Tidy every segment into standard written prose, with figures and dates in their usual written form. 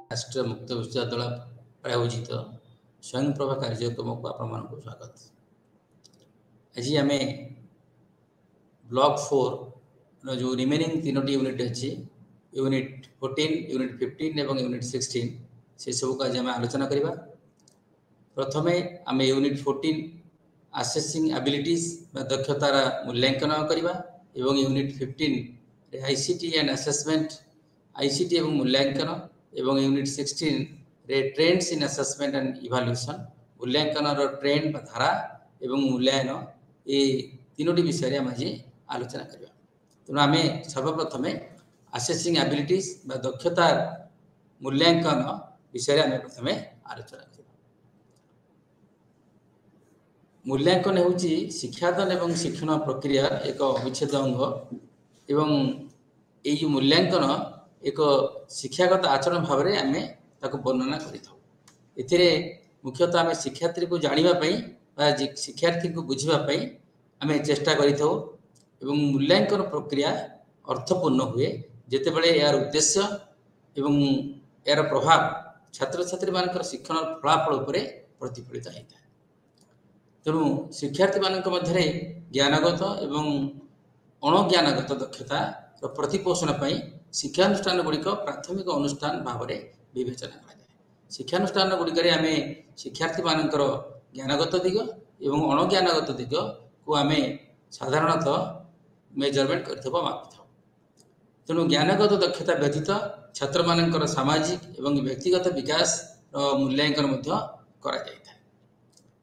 राष्ट्रीय मुक्त विश्वविद्यालय प्रायोजित स्वयं प्रभा कार्यक्रम को आप स्वागत। आज आम ब्लॉक 4 जो रिमेनिंग 3टी यूनिट अच्छी यूनिट 14 यूनिट 15 और यूनिट 16 से सब आज आम आलोचना करवा। प्रथम आम यूनिट 14 असेसिंग एबिलिटीज दक्षतार मूल्यांकन करवा एवं unit 15 ICT and assessment ICT एवं मूल्यांकन एवं यूनिट 16 रे trends in assessment and evaluation मूल्यांकन ट्रेंड धारा एवं मूल्यांकन ये तीनोटी विषय आम आज आलोचना करवा। तेणु आम सर्वप्रथम असेसिंग एबिलिटीज दक्षता मूल्यांकन विषय आम प्रथम आलोचना करवा। मूल्यांकन होउची शिक्षादान एवं शिक्षण प्रक्रिया एक अविच्छेद अंग एवं ये मूल्यांकन एक शिक्षागत आचरण भाव में आम ताको वर्णना करें। मुख्यतः आम शिक्षार्थी को जानापी शिक्षार्थी को बुझापी आम चेष्टा करूँ। मूल्यांकन प्रक्रिया अर्थपूर्ण हुए जिते बड़े यार उद्देश्य एवं यार प्रभाव छात्र छात्री मान शिक्षण फलाफल उपर प्रतिफलित होता है। तेणु शिक्षार्थी मान मध्य ज्ञानगत एवं अणज्ञानगत दक्षता प्रतिपोषण पर शिक्षानुष्ठान गुड़िक प्राथमिक अनुष्ठान भाव में विवेचना करा जाए। शिक्षानुष्ठान गुड़िक आम शिक्षार्थी मानकर ज्ञानगत दिग एवं अणज्ञानगत दिग को आम साधारणतः मेजरमेंट कर मापी। तेणु ज्ञानगत दक्षता व्यतीत छात्र मानकर सामाजिक एवं व्यक्तिगत विकास मूल्यांकन करा जाए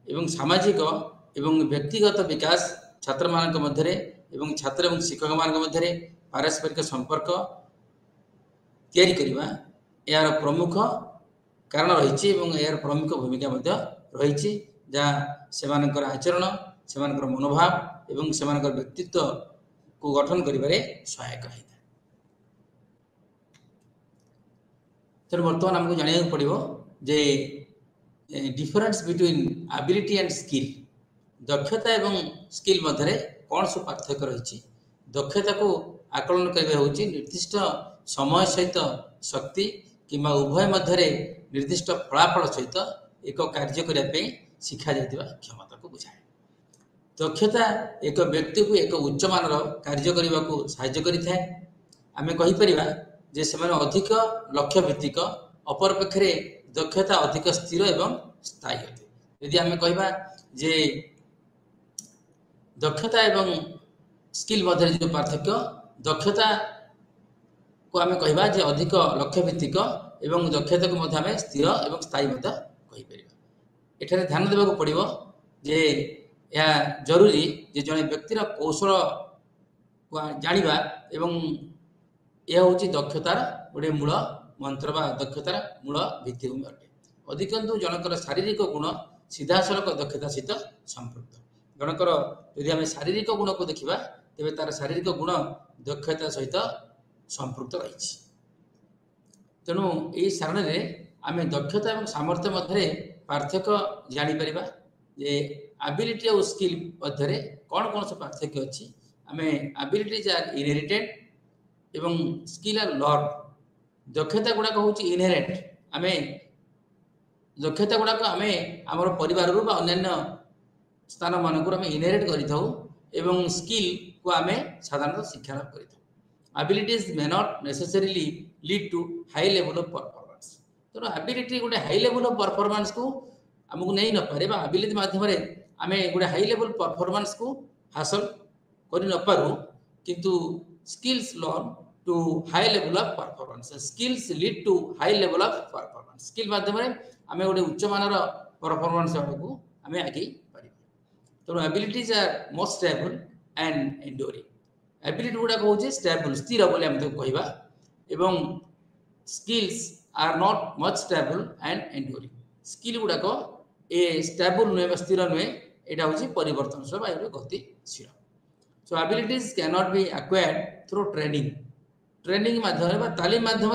एवं सामाजिक एवं व्यक्तिगत विकास छात्र मानक मध्य एवं छात्र एवं शिक्षक मानक मध्य पारस्परिक संपर्क तैयारी करवा यार प्रमुख कारण रही यार प्रमुख भूमिका रही जहाँ से आचरण से मनोभाव एवं से व्यक्तित्व को गठन करिबारे सहायक होता है। तेणु बर्तमान आमको जाना पड़ो जे difference between ability and skill दक्षता एवं स्किल मध्य कौन सब पार्थक्य रही। दक्षता को आकलन करने हूँ निर्दिष्ट समय सहित शक्ति किंबा उभय मध्य निर्दिष्ट फलाफल सहित एक कार्य करने शिखा जाता क्षमता को बुझाए। दक्षता एक व्यक्ति को एक उच्च मान कार्य करने को साहाय्य करें। आम कहीपर जे से अधिक लक्ष्य भित्तिक अपरपेक्षे दक्षता अधिक स्थिर एवं स्थायी होते। यदि आम कहिबा जे दक्षता एवं स्किल मध्य जो पार्थक्य दक्षता को आम कहिबा जे अधिक लक्ष्य भित्तिक एवं दक्षता को मध्य आम स्थिर एवं स्थायी एठारे ध्यान देवा पड़ो जे या जरूरी जे जड़े व्यक्तिर कौशल जानिबा एवं यह हूँ दक्षतार गोटे मूल मंत्र बा दक्षतार मूल भित्तिभूमि अटे। अधिकंतु जनकर शारीरिक गुण सीधासलख दक्षता सहित संपृक्त। जनकर यदि आम शारीरिक गुण को देखा तेरे तार शारीरिक गुण दक्षता सहित संपृक्त रही। तेणु यही सारण आम दक्षता और सामर्थ्य मध्य पार्थक्य जापर जे एबिलिटी और स्किल मध्य कौन कौन से पार्थक्य अच्छी। आम एबिलिटीज आर इनहेरिटेड एवं स्किल आर लर्न। दक्षता गुड़ाक हूँ इनहेरेंट आम दक्षता गुड़ाक आम आमर परिवार अन्य स्थान मानक इनहेरिट कर स्किल को आम साधारणतः शिक्षा लाभ कर। Abilities may not necessarily lead to high level of performance. तेणु एबिलिटी गोटे हाई लेवल ऑफ परफॉर्मेंस को आमको नहीं न पारे एबिलिटी माध्यम आम गोटे हाई लेवल परफॉर्मेंस को हासिल कर न पारू किंतु skills learn to high level of performance. Skills lead to high level of performance. Skill माध्यम आम गोटे उच्च मानर परफॉर्मेंस को आम आगे पार। तेणु abilities are more stable and enduring. Ability गुड़ाक हूँ स्टेबल स्थिर बोली आम कहवा एवं skills are not much stable and enduring. Skill गुड़ाक ए स्टेबल नुहे स्थिर नुहे यहाँ हूँ परिवर्तनशील गतिशील। So abilities can not be acquired through training. Training माध्यम तालीम माध्यम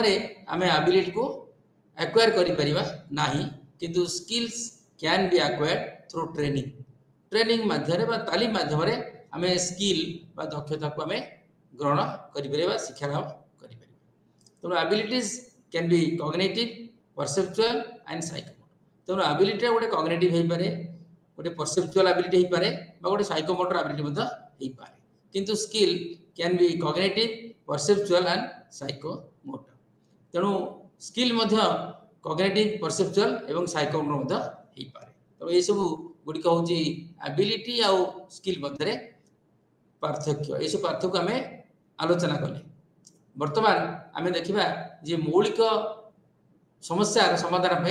आम एबिलिटी को एक्वायर करें किंतु skills can be acquired through training. Training माध्यम तालीम माध्यम आम स्किल दक्षता को आम ग्रहण करिपरिबा शिक्षा लाभ करिपरिबा। तेणु abilities can be cognitive perceptual and psychomotor. तेणु एबिलिटी गोटे कॉग्निटिव हो पारे, गोटे परसेप्चुअल एबिलिटी हो पारे, गोटे साइकोमोटर एबिलिटी हो पारे, किंतु skill can be cognitive perceptual and psychomotor. तेणु स्किल कॉग्निटिव परसेप्चुअल एवं साइकोमोटर हो पारे। तो ये सब गुड़िक हूँ एबिलिटी आउ स्किल मध्य पार्थक्य, ये सब पार्थक्य आम आलोचना कले। बर्तमान आम देखा जे मौलिक समस्या समाधान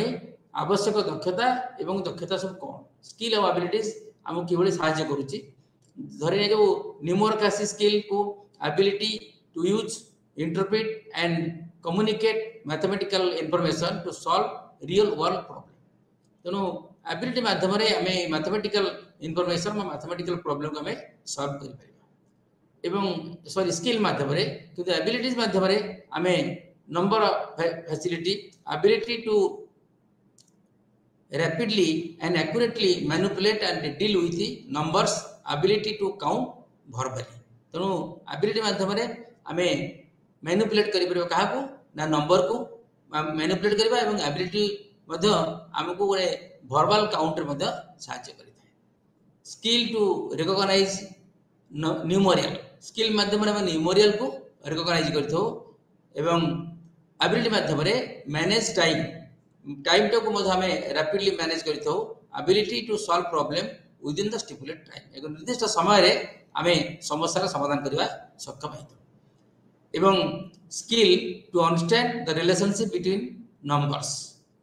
आवश्यक दक्षता एवं दक्षता सब कौन, स्किल और एबिलिटीज आमको किभली सहायता करुच्ची। धरी जो न्यूमरिक स्किल को ability to use interpret and communicate mathematical information to solve real world problem. तेणु एबिलिटी माध्यम आम मैथमेटिकल इंफॉर्मेशन मैथमेटिकल प्रॉब्लम को आम सॉल्व कर एवं सॉरी स्किल माध्यम किंतु एबिलिटीज माध्यम आम number facility ability to rapidly and accurately manipulate and deal with numbers ability to count verbally. तेणु एबिलिटी माध्यम आम मैनिपुलेट कर क्या ना नंबर को मैनिपुलेट करवा एवं एबिलिटी आमको गोटे वर्बल काउंटर साहाय्य करें। स्किल टू रिकॉग्नाइज न्यूमेरियल, स्किल माध्यम न्यूमेरियल को रिकॉग्नाइज करथो एवं एबिलिटी माध्यम मैनेज टाइम, टाइम टाइम को आम रैपिडली मैनेज करथो। Ability to solve problem within the stipulate time, एक निर्दिष्ट समय आम समस्या समाधान करने सक्षम होता। एवं skill to understand the relationship between numbers,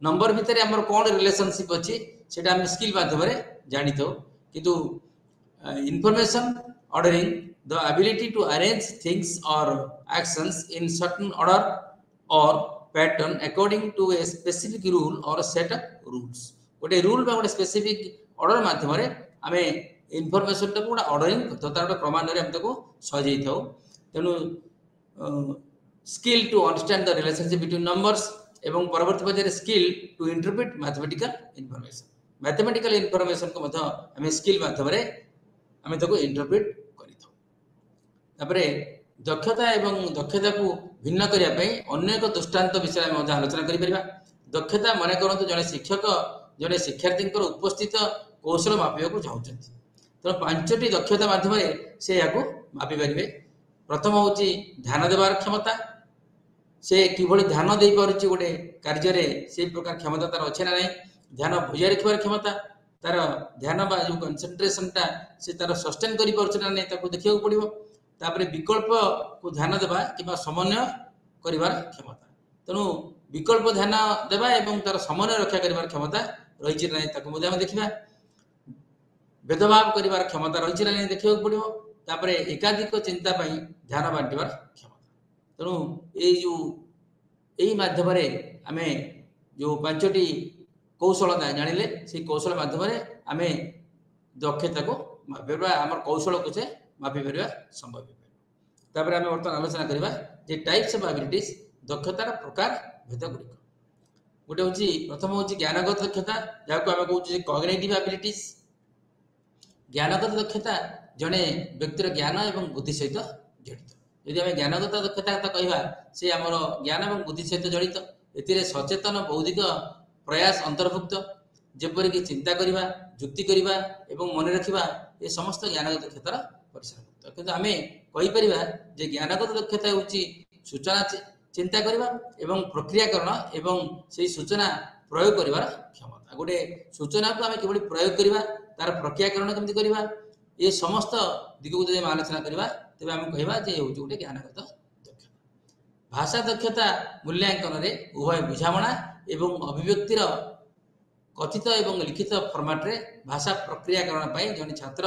number भितर आमर कौन रिलेशनशिप अच्छी सेटा आम स्किल माध्यम जानी था। किंतु information ordering the ability to arrange things or actions in certain order or pattern according to a specific rule or set of rules, गोटे रूल गोटे स्पेसिफिक ऑर्डर माध्यम आम इनफॉरमेशन टाक गोटे ऑर्डरिंग तार गोटे क्रमान्वय आम सजाई था। तेणु skill to understand the relationship between numbers एवं परवर्ती पर्यायर skill to interpret mathematical information, mathematical information को आम स्किल माध्यम आम इंटरप्रेट कर। दक्षता एवं दक्षता को भिन्न करने अन्य एक दृष्टांत विषय में आलोचना कर। दक्षता मन करते जड़े शिक्षक जड़े शिक्षार्थी उपस्थित कौशल मापिया को चाहते, तेणु 5टी दक्षता माध्यम से या मापी पारे। प्रथम हूँ ध्यान देवार क्षमता, से किभली ध्यान दे पारुछि गोटे कार्य से प्रकार क्षमता तार अच्छे ना नहीं। ध्यान बजाय रखिबार क्षमता, तार ध्यान बा जो कंसंट्रेशन टा से तार सस्टेन करि पारुछि ना नहीं ताको देखिବାକୁ पड़िबो। तापरे विकल्प को ध्यान देबा किबा समन्वय करिवार क्षमता, तेणु विकल्प ध्यान देबा एवं तार समन्वय रक्षा करिवार क्षमता रहिछि ना नहीं ताको मध्ये हम देखिबा। भेदभाव करिवार क्षमता रहिछि ना नहीं देखिବାକୁ पड़िबो। तापरे एकाधिक चिंता पई ध्यान बांटिबार क्षमता। तेणु यही माध्यम आम जो 5टी कौशलता जानिले से कौशल माध्यम आम दक्षता को मापिपर आम कौशल को से मापिपर संभव हो। तापर आम बर्तमान आलोचना करवा जे टाइप्स ऑफ एबिलिटीज, दक्षतार प्रकार भेद गुड़िक। गोटे हूँ प्रथम हूँ ज्ञानगत दक्षता, जहाँ आम कहूँ कॉग्निटिव एबिलिटीज। ज्ञानगत दक्षता जड़े व्यक्तिर ज्ञान और बुद्धि सहित जड़ित। यदि आम ज्ञानगत दक्षता कहवा से आमर ज्ञान और बुद्धि सहित जड़ित। ए सचेतन बौद्धिक प्रयास अंतर्भुक्त, जेपरिक चिंता करवा, जुक्ति करवा एवं मन रखा, ये समस्त ज्ञानगत दक्षतार परिसरभुक्त। किंतु आम कहीपर जे ज्ञानगत दक्षता हूँ सूचना चिंता करवा एवं प्रक्रियाकरण एवं से सूचना प्रयोग कर क्षमता। गोटे सूचना को आम किभली प्रयोग करवा, तार प्रक्रियाकरण केमती करवा, ये समस्त दिग को जब आलोचना करवा तेज आम कहवा जे हूँ गोटे ज्ञानगत दक्षता। भाषा दक्षता मूल्यांकन में उभय बुझाणा एवं अभिव्यक्तिर कथित एवं लिखित फर्माट्रे भाषा प्रक्रियाकरण पर जन छात्र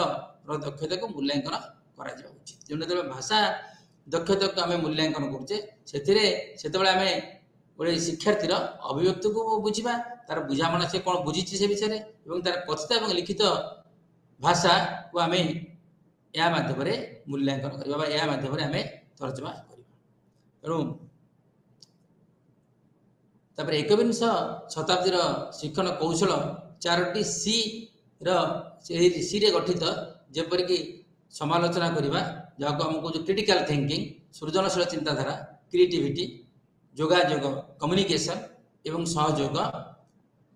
दक्षता को मूल्यांकन करा उचित। जो भाषा दक्षता को आम मूल्यांकन करुचे आम गोटे शिक्षार्थीर अभिव्यक्ति को बुझा, तार बुझाणा से कौन बुझी से विषय और तार कथित और लिखित भाषा को आम या माध्यम मूल्यांकन करवा, या माध्यम आम तर्जमा करवा। तेणु तापर 21 शताब्दीर शिक्षण कौशल 4टी सी रे गठित, जेपरिक समालोचना करवा, जहाँ आम कौन क्रिटिकल थिंकिंग सृजनशील चिंताधारा क्रिएटिविटी जोगाजोग कम्युनिकेशन एवं सहयोग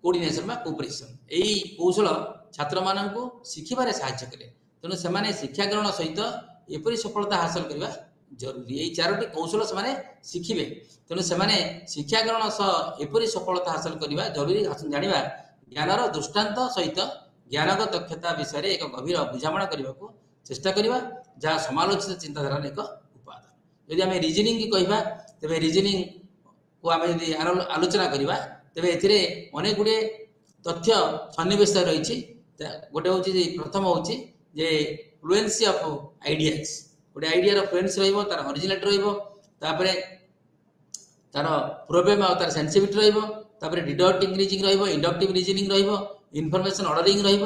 कोऑर्डिनेशन बा कोऑपरेशन यही कौशल छात्र मानक शिखिबारे साहाय्य करे तेणु से शिक्षा ग्रहण सहित एपरी सफलता हासिल करने जरूरी यही चारोटी कौशल से शिखिबे तेणु से शिक्षा ग्रहण सह एपरी सफलता हासिल करने जरूरी जाना ज्ञानर दृष्टांत सहित ज्ञानगत दक्षता विषय एक गभीर बुझाणा करने को चेष्टा करवा जहाँ समालोचित चिंताधारा एक उपादान यदि आम रिजनिंग कहवा तेज रिजनिंग को आम यदि आलोचना करवा तेज अनेक गुड़े तथ्य सन्निवेश रही गोटे हूँ प्रथम हूँ जे फ्लुएंसी ऑफ आइडियाज गोटे आइडिया फ्लुएंसी तार ओरिजिनालिटी रही तार प्रोब्लेम और तार सेंसिटिविटी रही deductive reasoning inductive reasoning information ordering रही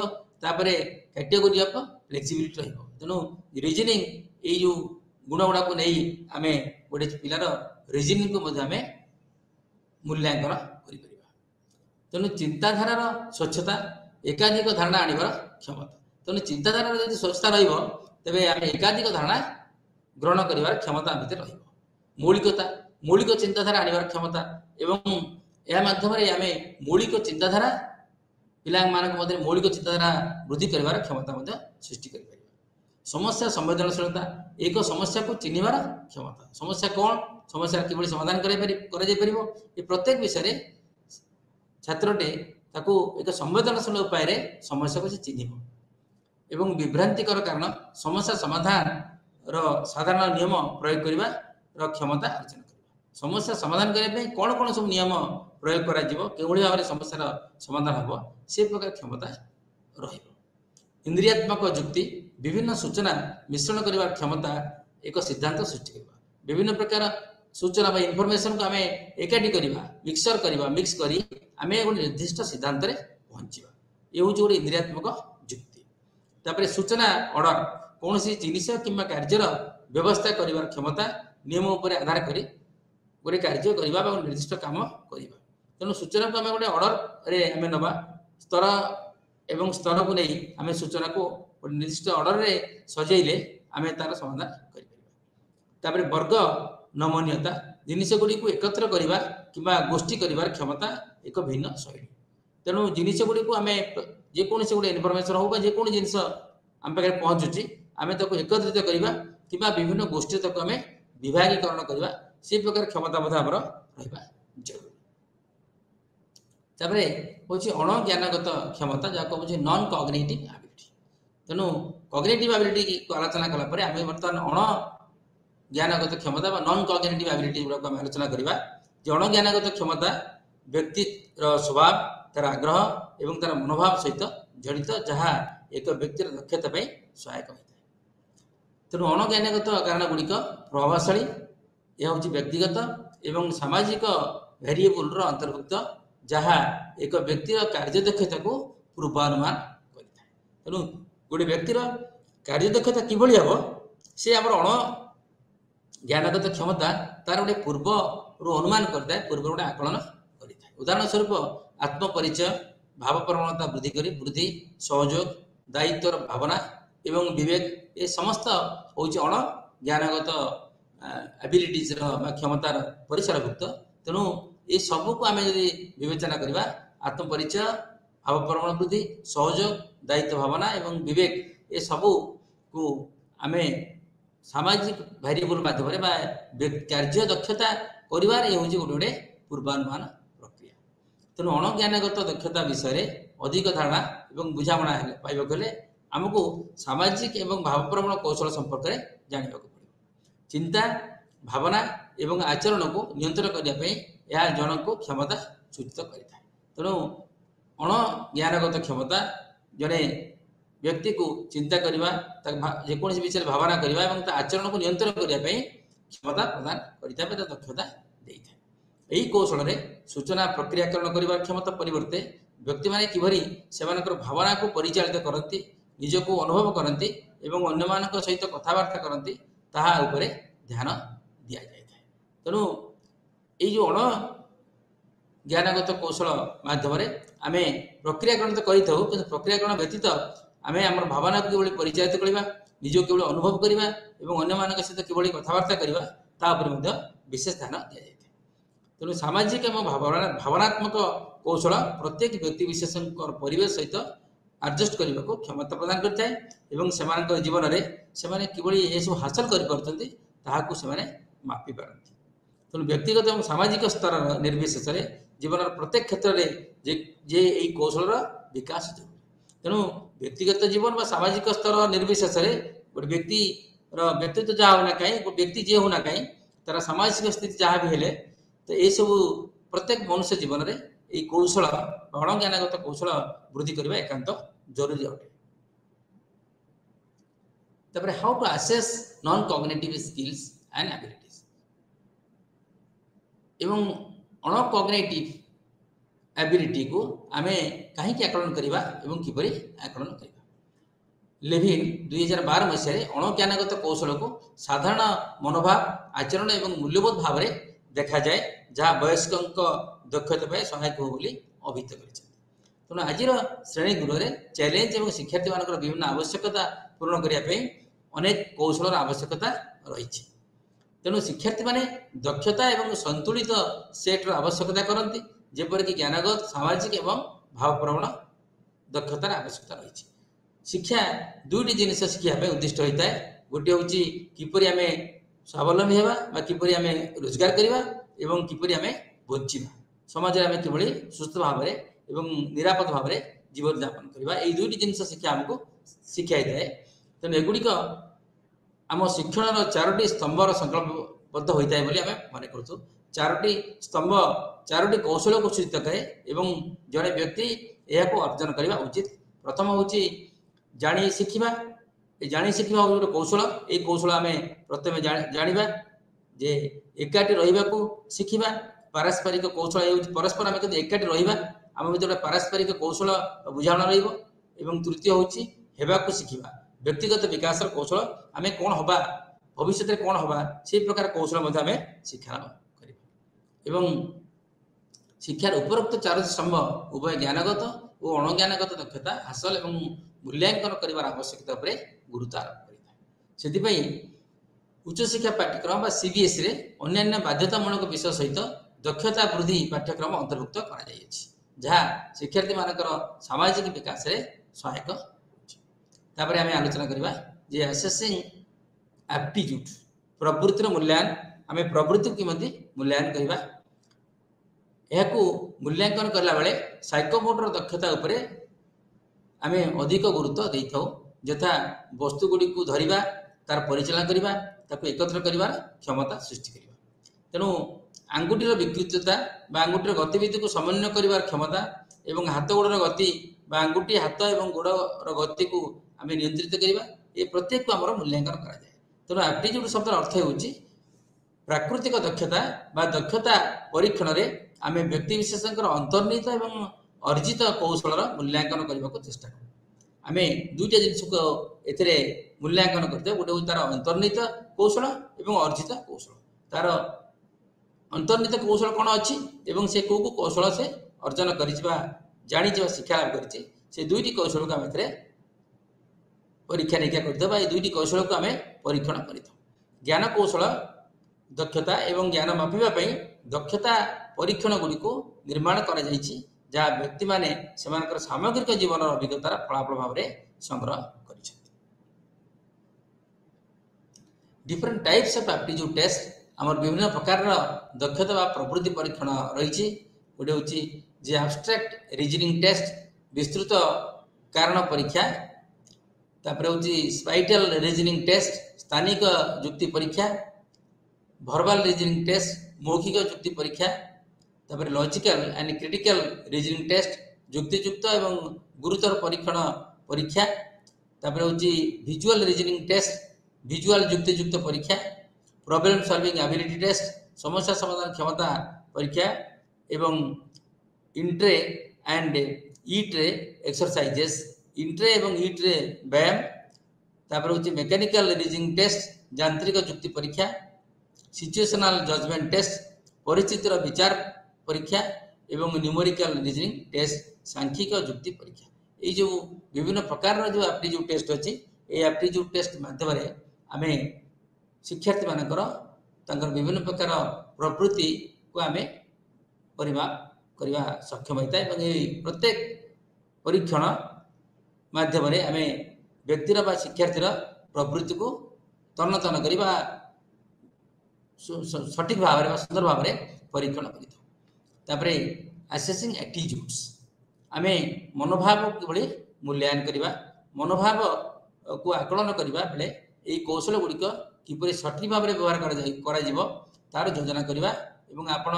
कैटेगोरी ऑफ फ्लेक्सिबिलिटी रही तेणु रीजनिंग यो गुण गुड़ा को नहीं आम गोटे पिलार रीजनिंग को आम मूल्यांकन कर तेणु चिंताधारार स्वच्छता एकाधिक धारणा आनिबार क्षमता तेणु चिंताधारा यदि स्वच्छता रे आम एकाधिक धारणा ग्रहण कर क्षमता भितर रौलिकता मौलिक चिंताधारा आनिबार क्षमता एवं यह माध्यम आम मौलिक चिंताधारा पिला मध्य मौलिक चिंताधारा वृद्धि कर क्षमता सृष्टि कर समस्या संवेदनशीलता एक समस्या को चिन्हबार क्षमता समस्या कौन समस्या किभली समाधान कर प्रत्येक विषय छात्रटे ताकू एक संवेदनशील उपाय समस्या को चिन्ह एवं विभ्रांतिकर कारण समस्या समाधान साधारण नियम प्रयोग कर क्षमता अर्जन कर समस्या समाधान करने कौन कौन सब नियम प्रयोग कर भाव समस्यार समाधान हम से प्रकार क्षमता रही इंद्रियात्मक जुक्ति विभिन्न सूचना मिश्रण करने क्षमता एक सिद्धांत सृष्टि करवा विभिन्न प्रकार सूचना इनफॉरमेशन को आम एकाठी करवा मिक्सर करवा मिक्स करी आम गोटे निर्दिष्ट सिद्धांत पहुँचा ये हूँ गोटे इंद्रियात्मक जुक्ति तापर सूचना ऑर्डर कौन सी जिनिस कि कार्यर व्यवस्था कर क्षमता नियम उपर आधार कर गोटे कार्य करवा निर्दिष्ट काम करवा तेणु सूचना को आम गोटे ऑर्डर आम नवा स्तर एवं स्तर को नहीं आम सूचना को निर्दिष्ट ऑर्डर रे सजेले आम तार समाधान कर वर्ग नमनीयता जिनिस गुड़ी को एकत्र करवा कि गोष्ठी कर क्षमता एक भिन्न शैली तेणु जिनिस गुड़ी को आम जेकोसी गोटे इनफॉरमेशन हो जेकोसी जिन आम पाखे पहुँचुची आम ताको एकत्रित करवा कि विभिन्न गोष्ठी तक आम विभागीकरण करवा से प्रकार क्षमता आमर रहा जरूरी तापर हूँ अणज्ञानगत क्षमता जहाँ कहे नॉन कॉग्निटिव एबिलिटी तेणु कॉग्निटिव एबिलिटी को आलोचना कलापर आम बर्तमान अणज्ञानगत क्षमता नॉन कॉग्निटिव एबिलिटी गुड़ा आम आलोचना करवा जो अणज्ञानगत क्षमता व्यक्ति स्वभाव तार आग्रह एवं तार मनोभाव सहित जड़ित जहाँ एक व्यक्तिर दक्षता सहायक होता है तेणु अणज्ञानगत कारण गुड़िक प्रभावशाली यह हूँ व्यक्तिगत एवं सामाजिक भेरिएबल अंतर्भुक्त जहाँ एक व्यक्तिर कार्यदक्षता को पूर्वानुमान करता है तेणु गोटे व्यक्तिर कार्यदक्षता किभली हम से आम अण ज्ञानगत क्षमता तार गोटे पूर्व अनुमान करता है पूर्व गोटे आकलन करता है उदाहरण स्वरूप आत्मपरिचय भावप्रवणता वृद्धि कर वृद्धि सहयोग दायित्वर भावना एवं विवेक ये समस्त हूँ अण ज्ञानगत एबिलिटीज क्षमतार परिसरभुक्त तेणु ये सबू को आम यदि विवेचना करवा आत्मपरिचय भावप्रवण वृद्धि सहयोग दायित्व भावना एवं विवेक ये सबू को आम सामाजिक भेरिएबल माध्यम कार्य दक्षता कर हूँ गोटे गोटे पूर्वानुमान प्रक्रिया तेणु अणज्ञानगत दक्षता विषय अधिक धारणा और बुझाणा पाइबा हेले आमको सामाजिक एवं भावप्रवण कौशल संपर्क में जानवा पड़े चिंता भावना एवं आचरण को नियंत्रण करने यह जन को क्षमता सूचित करता है तेणु अण ज्ञानगत क्षमता जड़े व्यक्ति को चिंता करवा जेकोसी विषय भावना करवा आचरण को नियंत्रण करने क्षमता प्रदान करता दक्षता देता है यही कौशल में सूचना प्रक्रियाकरण करने क्षमता परिवर्ते व्यक्ति माने किभली सेमानकर भावना को परिचालित करती निजको अनुभव करती एवं अन्य मान सहित कथबार्ता करती ताहा उपरे ध्यान दि जाए तेणु ये जो अण ज्ञानगत कौशल माध्यम आम प्रक्रियाकरण तो करूँ कि प्रक्रियाकरण व्यतीत आम आम भावना को किभली परिचालित करवा ନିଜକୁ କିଭଳି ଅନୁଭବ କରିବା ଏବଂ ଅନ୍ୟମାନଙ୍କ ସହିତ କିଭଳି କଥାବାର୍ତ୍ତା କରିବା ତା ଉପରେ ମଧ୍ୟ ବିଶେଷ ଧ୍ୟାନ ଦିଆଯାଇଥାଏ। ତେଣୁ ସାମାଜିକ ଏବଂ ଭାବନାତ୍ମକ କୌଶଳ ପ୍ରତ୍ୟେକ ବ୍ୟକ୍ତି ବିଶେଷଙ୍କ ପରିବେଶ ସହିତ ଆଡଜଷ୍ଟ କରିବାକୁ କ୍ଷମତା ପ୍ରଦାନ କରିଥାଏ ଏବଂ ସେମାନଙ୍କ ଜୀବନରେ ସେମାନେ କିଭଳି ଏସବୁ ହାସଲ କରିପାରୁଛନ୍ତି ତାହାକୁ ସେମାନେ ମାପି ପାରନ୍ତି। ତେଣୁ ବ୍ୟକ୍ତିଗତ ଏବଂ ସାମାଜିକ ସ୍ତରର ନିର୍ବିଶେଷରେ ଜୀବନର ପ୍ରତ୍ୟେକ କ୍ଷେତ୍ରରେ ଯେ ଏହି କୌଶଳର ବିକାଶ ଜରୁରୀ। ତେଣୁ ବ୍ୟକ୍ତିଗତ ଜୀବନ ବା ସାମାଜିକ ସ୍ତର ନିର୍ବିଶେଷରେ ଗୋଟେ ବ୍ୟକ୍ତିର ବ୍ୟକ୍ତିତ୍ୱ ଯାହା ହେଉନା କାହିଁ, ଗୋଟେ ବ୍ୟକ୍ତି ଯିଏ ହେଉନା କାହିଁ, ତାର ସାମାଜିକ ସ୍ଥିତି ଯାହା ବି ହେଲେ ତ ଏସବୁ ପ୍ରତ୍ୟେକ ମନୁଷ୍ୟ ଜୀବନରେ ଏହି କୌଶଳ ବା ଅଣଜ୍ଞାନଗତ କୌଶଳ ବୃଦ୍ଧି କରିବା ଏକାନ୍ତ ଜରୁରୀ ଅଟେ। ତାପରେ how to assess non cognitive skills and abilities ଏବଂ ଅଣକଗ୍ନେଟିଭ୍ ଆବିଲିଟିକୁ ଆମେ କାହିଁକି ଆକଳନ କରିବା ଏବଂ କିପରି ଆକଳନ କରିବା। ଲେଭିନ୍ 2012 ମସିହାରେ ଅଣଜ୍ଞାନଗତ କୌଶଳକୁ ସାଧାରଣ ମନୋଭାବ, ଆଚରଣ ଏବଂ ମୂଲ୍ୟବୋଧ ଭାବରେ ଦେଖାଯାଏ ଯାହା ବୟସ୍କଙ୍କ ଦକ୍ଷତା ପାଇଁ ସହାୟକ ହେବ ବୋଲି ଅଭିହିତ କରିଛନ୍ତି। ତେଣୁ ଆଜିର ଶ୍ରେଣୀ ଗୃହରେ ଚ୍ୟାଲେଞ୍ଜ ଏବଂ ଶିକ୍ଷାର୍ଥୀମାନଙ୍କର ବିଭିନ୍ନ ଆବଶ୍ୟକତା ପୂରଣ କରିବା ପାଇଁ ଅନେକ କୌଶଳର ଆବଶ୍ୟକତା ରହିଛି। ତେଣୁ ଶିକ୍ଷାର୍ଥୀମାନେ ଦକ୍ଷତା ଏବଂ ସନ୍ତୁଳିତ ସେଟ୍ର ଆବଶ୍ୟକତା କରନ୍ତି, ଯେପରିକି ଜ୍ଞାନଗତ, ସାମାଜିକ ଏବଂ ଭାବପ୍ରବଣ ଦକ୍ଷତାର ଆବଶ୍ୟକତା ରହିଛି। ଶିକ୍ଷା ଦୁଇଟି ଜିନିଷ ଶିଖିବା ପାଇଁ ଉଦ୍ଦିଷ୍ଟ ହୋଇଥାଏ। ଗୋଟିଏ ହେଉଛି କିପରି ଆମେ ସ୍ୱାବଲମ୍ବୀ ହେବା ବା କିପରି ଆମେ ରୋଜଗାର କରିବା ଏବଂ କିପରି ଆମେ ବଞ୍ଚିବା, ସମାଜରେ ଆମେ କିଭଳି ସୁସ୍ଥ ଭାବରେ ଏବଂ ନିରାପଦ ଭାବରେ ଜୀବନଯାପନ କରିବା। ଏହି ଦୁଇଟି ଜିନିଷ ଶିକ୍ଷା ଆମକୁ ଶିଖାଇଥାଏ। ତେଣୁ ଏଗୁଡ଼ିକ ଆମ ଶିକ୍ଷଣର ଚାରୋଟି ସ୍ତମ୍ଭର ସଂକଳ୍ପବଦ୍ଧ ହୋଇଥାଏ ବୋଲି ଆମେ ମନେ କରୁଛୁ। ଚାରୋଟି ସ୍ତମ୍ଭ ଚାରୋଟି କୌଶଳକୁ ସୂଚିତ କରେ ଏବଂ ଜଣେ ବ୍ୟକ୍ତି ଏହାକୁ ଅର୍ଜନ କରିବା ଉଚିତ। ପ୍ରଥମ ହେଉଛି ଜାଣି ଶିଖିବା। ଏ ଜାଣି ଶିଖିବା ହେଉଛି ଗୋଟେ କୌଶଳ। ଏହି କୌଶଳ ଆମେ ପ୍ରଥମେ ଜାଣିବା ଯେ ଏକାଠି ରହିବାକୁ ଶିଖିବା। ପାରସ୍ପରିକ କୌଶଳ ହେଉଛି ପରସ୍ପର ଆମେ ଯଦି ଏକାଠି ରହିବା ଆମ ଭିତରେ ଗୋଟେ ପାରସ୍ପରିକ କୌଶଳ ବୁଝାମଣା ରହିବ। ଏବଂ ତୃତୀୟ ହେଉଛି ହେବାକୁ ଶିଖିବା। ବ୍ୟକ୍ତିଗତ ବିକାଶର କୌଶଳ, ଆମେ କ'ଣ ହେବା, ଭବିଷ୍ୟତରେ କ'ଣ ହେବା, ସେହି ପ୍ରକାର କୌଶଳ ମଧ୍ୟ ଆମେ ଶିକ୍ଷା କରିବା। ଏବଂ ଶିକ୍ଷାର ଉପରୋକ୍ତ ଚାରୋଟି ସ୍ତମ୍ଭ ଉଭୟ ଜ୍ଞାନଗତ ଓ ଅଣଜ୍ଞାନଗତ ଦକ୍ଷତା ହାସଲ ଏବଂ ମୂଲ୍ୟାଙ୍କନ କରିବାର ଆବଶ୍ୟକତା ଉପରେ ଗୁରୁତ୍ୱ ଆରୋପ କରିଥାଏ। ସେଥିପାଇଁ ଉଚ୍ଚଶିକ୍ଷା ପାଠ୍ୟକ୍ରମ ବା CBSEରେ ଅନ୍ୟାନ୍ୟ ବାଧ୍ୟତାମୂଳକ ବିଷୟ ସହିତ ଦକ୍ଷତା ବୃଦ୍ଧି ପାଠ୍ୟକ୍ରମ ଅନ୍ତର୍ଭୁକ୍ତ କରାଯାଇଅଛି, ଯାହା ଶିକ୍ଷାର୍ଥୀମାନଙ୍କର ସାମାଜିକ ବିକାଶରେ ସହାୟକ ହେଉଛି। ତାପରେ ଆମେ ଆଲୋଚନା କରିବା ଯେ ଆସେସିଂ ଆପ୍ଟିଚ୍ୟୁଡ, ପ୍ରବୃତ୍ତିର ମୂଲ୍ୟାୟନ। ଆମେ ପ୍ରବୃତ୍ତିକୁ କେମିତି ମୂଲ୍ୟାୟନ କରିବା, ଏହାକୁ ମୂଲ୍ୟାଙ୍କନ କଲା ବେଳେ ସାଇକୋମୋଟର ଦକ୍ଷତା ଉପରେ ଆମେ ଅଧିକ ଗୁରୁତ୍ୱ ଦେଇଥାଉ, ଯଥା ବସ୍ତୁ ଗୁଡ଼ିକୁ ଧରିବା, ତାର ପରିଚାଳନା କରିବା, ତାକୁ ଏକତ୍ର କରିବାର କ୍ଷମତା ସୃଷ୍ଟି କରିବା। ତେଣୁ ଆଙ୍ଗୁଠିର ବିକୃତତା ବା ଆଙ୍ଗୁଠିର ଗତିବିଧିକୁ ସମନ୍ୱୟ କରିବାର କ୍ଷମତା ଏବଂ ହାତ ଗୋଡ଼ର ଗତି ବା ଆଙ୍ଗୁଠି, ହାତ ଏବଂ ଗୋଡ଼ର ଗତିକୁ ଆମେ ନିୟନ୍ତ୍ରିତ କରିବା, ଏ ପ୍ରତ୍ୟେକକୁ ଆମର ମୂଲ୍ୟାଙ୍କନ କରାଯାଏ। ତେଣୁ ଆପ୍ଟିଚ୍ୟୁଡ ଶବ୍ଦର ଅର୍ଥ ହେଉଛି ପ୍ରାକୃତିକ ଦକ୍ଷତା ବା ଦକ୍ଷତା ପରୀକ୍ଷଣରେ ଆମେ ବ୍ୟକ୍ତିବିଶେଷଙ୍କର ଅନ୍ତର୍ନିହିତ ଏବଂ ଅର୍ଜିତ କୌଶଳର ମୂଲ୍ୟାଙ୍କନ କରିବାକୁ ଚେଷ୍ଟା କରୁ। ଆମେ ଦୁଇଟା ଜିନିଷକୁ ଏଥିରେ ମୂଲ୍ୟାଙ୍କନ କରିଥାଉ। ଗୋଟେ ହେଉଛି ତାର ଅନ୍ତର୍ନିହିତ କୌଶଳ ଏବଂ ଅର୍ଜିତ କୌଶଳ। ତାର ଅନ୍ତର୍ନିହିତ କୌଶଳ କ'ଣ ଅଛି ଏବଂ ସେ କେଉଁ କେଉଁ କୌଶଳ ସେ ଅର୍ଜନ କରିଛି ବା ଜାଣିଛି ବା ଶିକ୍ଷା ଲାଭ କରିଛି, ସେ ଦୁଇଟି କୌଶଳକୁ ଆମେ ଏଥିରେ ପରୀକ୍ଷା ନିରୀକ୍ଷା କରିଥାଉ ବା ଏ ଦୁଇଟି କୌଶଳକୁ ଆମେ ପରୀକ୍ଷଣ କରିଥାଉ। ଜ୍ଞାନ କୌଶଳ ଦକ୍ଷତା ଏବଂ ଜ୍ଞାନ ମାପିବା ପାଇଁ ଦକ୍ଷତା ପରୀକ୍ଷଣ ଗୁଡ଼ିକୁ ନିର୍ମାଣ କରାଯାଇଛି, ଯାହା ବ୍ୟକ୍ତିମାନେ ସେମାନଙ୍କର ସାମଗ୍ରିକ ଜୀବନର ଅଭିଜ୍ଞତାର ଫଳାଫଳ ଭାବରେ ସଂଗ୍ରହ କରିଛନ୍ତି। Different types of aptitude test, ଆମର ବିଭିନ୍ନ ପ୍ରକାରର ଦକ୍ଷତା ବା ପ୍ରବୃତ୍ତି ପରୀକ୍ଷଣ ରହିଛି। ଗୋଟେ ହେଉଛି ଯେ ଆବଷ୍ଟ୍ରାକ୍ଟ ରିଜନିଂ ଟେଷ୍ଟ, ବିସ୍ତୃତ କାରଣ ପରୀକ୍ଷା। ତାପରେ ହେଉଛି ସ୍ପାଇଟାଲ ରିଜନିଂ ଟେଷ୍ଟ, ସ୍ଥାନିକ ଯୁକ୍ତି ପରୀକ୍ଷା। ଭର୍ବାଲ ରିଜନିଂ ଟେଷ୍ଟ, ମୌଖିକ ଯୁକ୍ତି ପରୀକ୍ଷା। ତାପରେ logical and critical reasoning test, ଯୁକ୍ତିଯୁକ୍ତ ଏବଂ ଗୁରୁତର ପରୀକ୍ଷଣ ପରୀକ୍ଷା। ତାପରେ ହେଉଛି ଭିଜୁଆଲ ରିଜନିଂ ଟେଷ୍ଟ, ଭିଜୁଆଲ ଯୁକ୍ତିଯୁକ୍ତ ପରୀକ୍ଷା। ପ୍ରୋବ୍ଲେମ ସଲଭିଂ ଆବିଲିଟି ଟେଷ୍ଟ, ସମସ୍ୟା ସମାଧାନ କ୍ଷମତା ପରୀକ୍ଷା। ଏବଂ ଇଣ୍ଟ୍ରେ ଆଣ୍ଡ ଇଟ୍ରେ ଏକ୍ସରସାଇଜେସ୍, ଇଣ୍ଟ୍ରେ ଏବଂ ଇଟ୍ରେ ବ୍ୟାୟାମ। ତାପରେ ହେଉଛି ମେକାନିକାଲ ରିଜନିଂ ଟେଷ୍ଟ, ଯାନ୍ତ୍ରିକ ଯୁକ୍ତି ପରୀକ୍ଷା। ସିଚୁଏସନାଲ ଜଜମେଣ୍ଟ ଟେଷ୍ଟ, ପରିସ୍ଥିତିର ବିଚାର ପରୀକ୍ଷା। ଏବଂ ନ୍ୟୁମେରିକାଲ ରିଜନିଂ ଟେଷ୍ଟ, ସାଂଖ୍ୟିକ ଯୁକ୍ତି ପରୀକ୍ଷା। এই ଯେଉଁ ବିଭିନ୍ନ ପ୍ରକାରର ଯେଉଁ ଆପ୍ଟିଚ୍ୟୁଡ ଟେଷ୍ଟ ଅଛି, ये एप्टीट्यूड टेस्ट माध्यम आम शिक्षार्थी मानकर विभिन्न प्रकार प्रवृत्ति को आम करवा सक्षम होता है। प्रत्येक परीक्षण माध्यम आम व्यक्तिर बा शिक्षार्थीर प्रवृत्ति को तन्न तन्न करवा सठिक भाव में सुंदर भाव में परीक्षण कर असेसिंग एटीट्यूड्स आम मनोभाव किभली मूल्यांकन करवा मनोभाव को आकलन करने बेले यही कौशल गुड़िक किपरि सठिक भाव में व्यवहार तार योजना करवा एवं आपण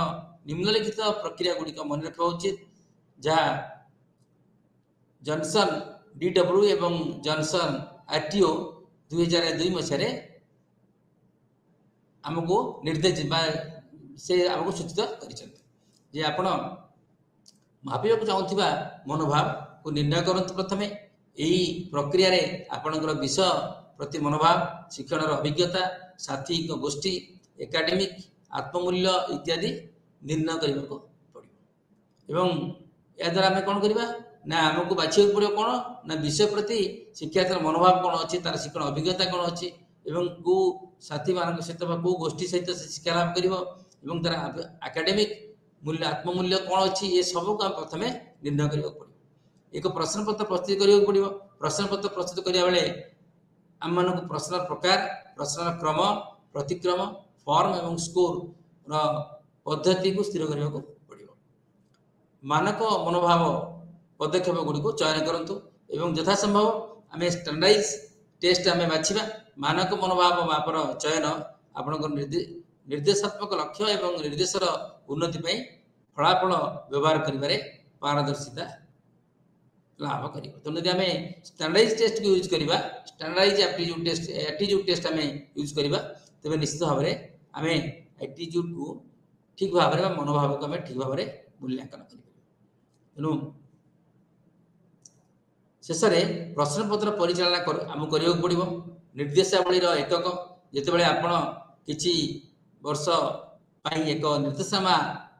निम्नलिखित प्रक्रिया गुड़िक मन रखा उचित जहाँ जॉनसन DW एवं जॉनसन RTO 2002 मसीह आमको निर्देश से आमको सूचित कर आपण मापिया चाहूबा मनोभाव को निर्णय करते प्रथमे यही प्रक्रिया रे आपणकर विषय प्रति मनोभाव शिक्षण अभिज्ञता साथी गोष्ठी एकाडेमिक आत्ममूल्य इत्यादि निर्णय करने को पड़ो या द्वारा आम कौन करवा ना आमको बाछा पड़ो कौन ना विषय प्रति शिक्षार्थी मनोभाव कौन अच्छी तार शिक्षण अभिज्ञता कौन अच्छी एवं को साथी मान सहित को गोष्ठी सहित शिक्षा लाभ कर तार एकाडेमिक मूल्य आत्ममूल्य कौन अच्छी ये सब को आम प्रथम निर्णय करने पड़ो। एक प्रश्न पत्र प्रस्तुत करने पड़ो। प्रश्न पत्र प्रस्तुत करा बेले आम मान प्रश्न प्रकार प्रश्न क्रम प्रतिक्रम फॉर्म एवं स्कोर पद्धति को स्थिर करने को पड़ो। मानक मनोभाव पदक्षेप गुड़ी को चयन करूँ एवं यथासंभव आम स्टैंडर्डाइज टेस्ट आम बाछा मानक मनोभाव मापर चयन आपण निर्देशात्मक लक्ष्य एवं निर्देशर उन्नति फलाफल व्यवहार करिबारे पारदर्शिता लाभ कर। तेणु आम स्टैंडर्डाइज टेस्ट को यूज करवा स्टैंडर्डाइज एप्टीट्यूड टेस्ट आम यूज करवा तेज निश्चित भाव में आम एप्टीट्यूड को ठीक भाव में मनोभाव को आम ठीक भाव में मूल्यांकन कर। तेणु शेष में प्रश्न पत्र परिचालना आम करने पड़ो। निर्देशावलीर एकक जितेबाला आपण किछि वर्ष एक निर्देशनामा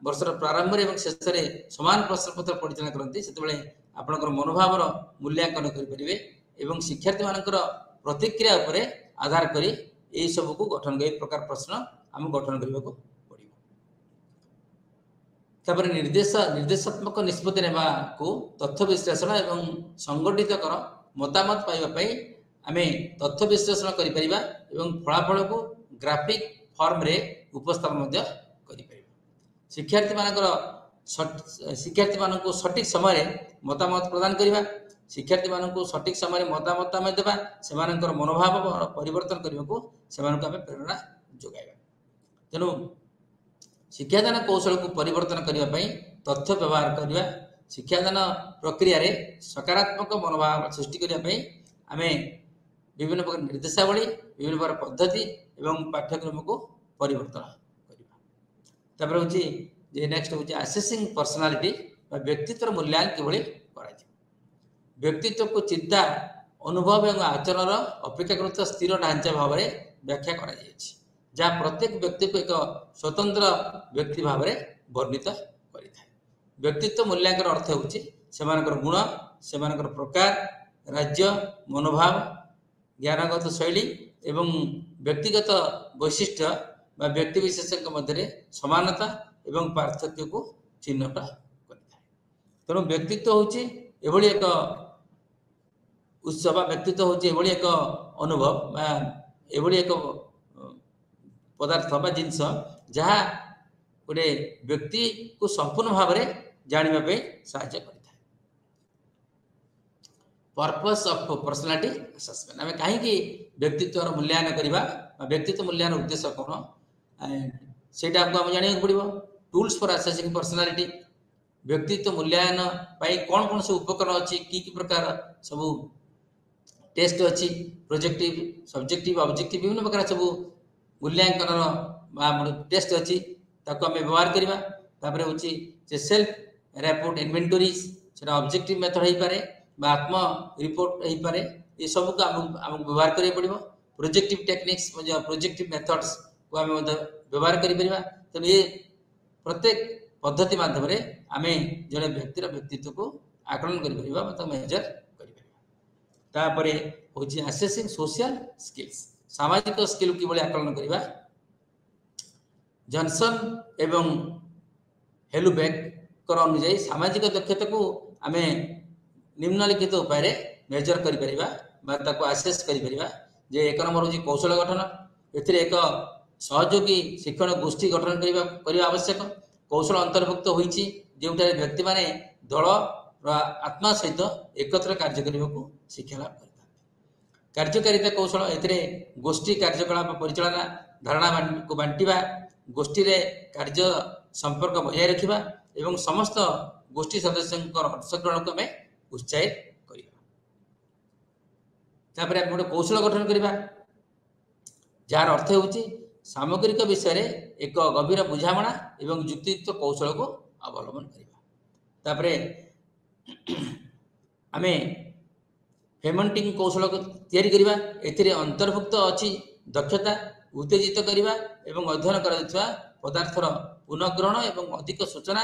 वर्षर प्रारंभ एवं शेष में समान प्रश्न पत्र परिचालना करते से आपणकर मनोभाव मूल्यांकन करेंगे एवं शिक्षार्थी मानकर प्रतिक्रिया उपरे आधार करी यही सब को गठन कर प्रकार प्रश्न आम गठन करने को पड़ो। निर्देशात्मक निष्पत्ति नेबा को तथ्य विश्लेषण एवं संगठित कर मतामत पाइबापी आम तथ्य विश्लेषण करिपरिबा एवं फलाफल को ग्राफिक फॉर्म रे उपस्थापन करिपरिबा। शिक्षार्थी मानक सठिक समय मतामत प्रदान करवा शिक्षार्थी मानक सठिक समय मतामत आम देवा से मनोभाव परिवर्तन करने को आम प्रेरणा जोगाइबा। तेणु शिक्षादान कौशल को परिवर्तन करने तथ्य व्यवहार करवा शिक्षादान प्रक्रिया रे सकारात्मक मनोभाव सृष्टि करने आम विभिन्न प्रकार निर्देशावली विभिन्न प्रकार पद्धति एवं पाठ्यक्रम को परिवर्तन करवा। हूँ नेक्स्ट हूँ असेसिंग पर्सनालिटी व्यक्तित्व मूल्यांकन किभली करा व्यक्तित्व को चिंता अनुभव एवं आचरण अपेक्षाकृत स्थिर ढांचा भाव में व्याख्या करा जहाँ प्रत्येक व्यक्ति को एक स्वतंत्र व्यक्ति भाव में वर्णित करें। व्यक्तित्व मूल्यांकन अर्थ होकर गुण से प्रकार राज्य मनोभाव ज्ञानगत शैली एवं व्यक्तिगत वैशिष्ट्य व व्यक्ति विशेष मध्य समानता एवं पार्थक्य को चिन्हट कर। तेणु व्यक्तित्व हूँ एक उत्सव व्यक्तित्व हूँ एक अनुभव एभली एक पदार्थ बा जिनस जहाँ गोटे व्यक्ति को संपूर्ण भाव में जानापी साहाय्य कर। पर्पस ऑफ पर्सनालिटी असेसमेंट आम कहीं व्यक्तित्व मूल्यांकन करवा व्यक्तित्व मूल्यांकन उद्देश्य कौन से आमको जाना पड़ो। टूल्स फॉर असेसिंग पर्सनालिटी व्यक्तित्व मूल्यांकन कौन कौन सब उपकरण अच्छी कि प्रकार सब टेस्ट अच्छी प्रोजेक्टिव सब्जेक्टिव ऑब्जेक्टिव विभिन्न प्रकार सब मूल्यांकन टेस्ट अच्छी आम व्यवहार करवा। हूँ सेल्फ रिपोर्ट इन्वेंटोरीज से ऑब्जेक्टिव मेथड हो पारे आत्म रिपोर्ट हो पारे ये सब को आमको व्यवहार करिया पड़िबो। प्रोजेक्टिव टेक्निक्स प्रोजेक्टिव मेथड्स को आम व्यवहार करिपरिबा। तेणु ये प्रत्येक पद्धति माध्यम आम जड़े व्यक्तिर व्यक्तित्व को आकलन करिपरिबा मतलब मेजर करिपरिबा। तापरे होची असेसिंग सोशल स्किल्स सामाजिक स्किल किभଳି आकलन करिबा जॉनसन एवं हेलुबेक कर अनुसार सामाजिक दक्षता को आमे निम्नलिखित उपाय मेजर करि परिबा बा ताको असेस करि परिबा जे एक नंबर होची कौशल गठन एथिरे एक सहयोगी शिक्षण गोष्ठी गठन करिबा आवश्यक कौशल अंतर्भुक्त होईची जेउटारे व्यक्ति माने दल आत्मा सहित एकत्र कार्य करने को शिक्षा लाभ करता कार्यकारिता कौशल एथिरे गोष्ठी कार्यकलाप परिचालना धारणा को बांटिबा गोष्ठी रे कार्य संपर्क बजाय रखिबा एवं समस्त गोष्ठी सदस्यंकर अंशग्रहण को हमें उत्साहित करिबा तापर हम गोटे कौशल गठन करिबा जार अर्थ होउची सामग्रिक विषय रे एक गभीर बुझामणा एवं युक्तियुक्त कौशल को अवलंबन करिबा तापरे आमे फेमेंटिंग कौशल तैयारी करिबा एथिरे अंतर्भुक्त अछि दक्षता उत्तेजित करिबा एवं अध्ययन करायथवा पदार्थर पुनर्ग्रहण एवं अधिक सूचना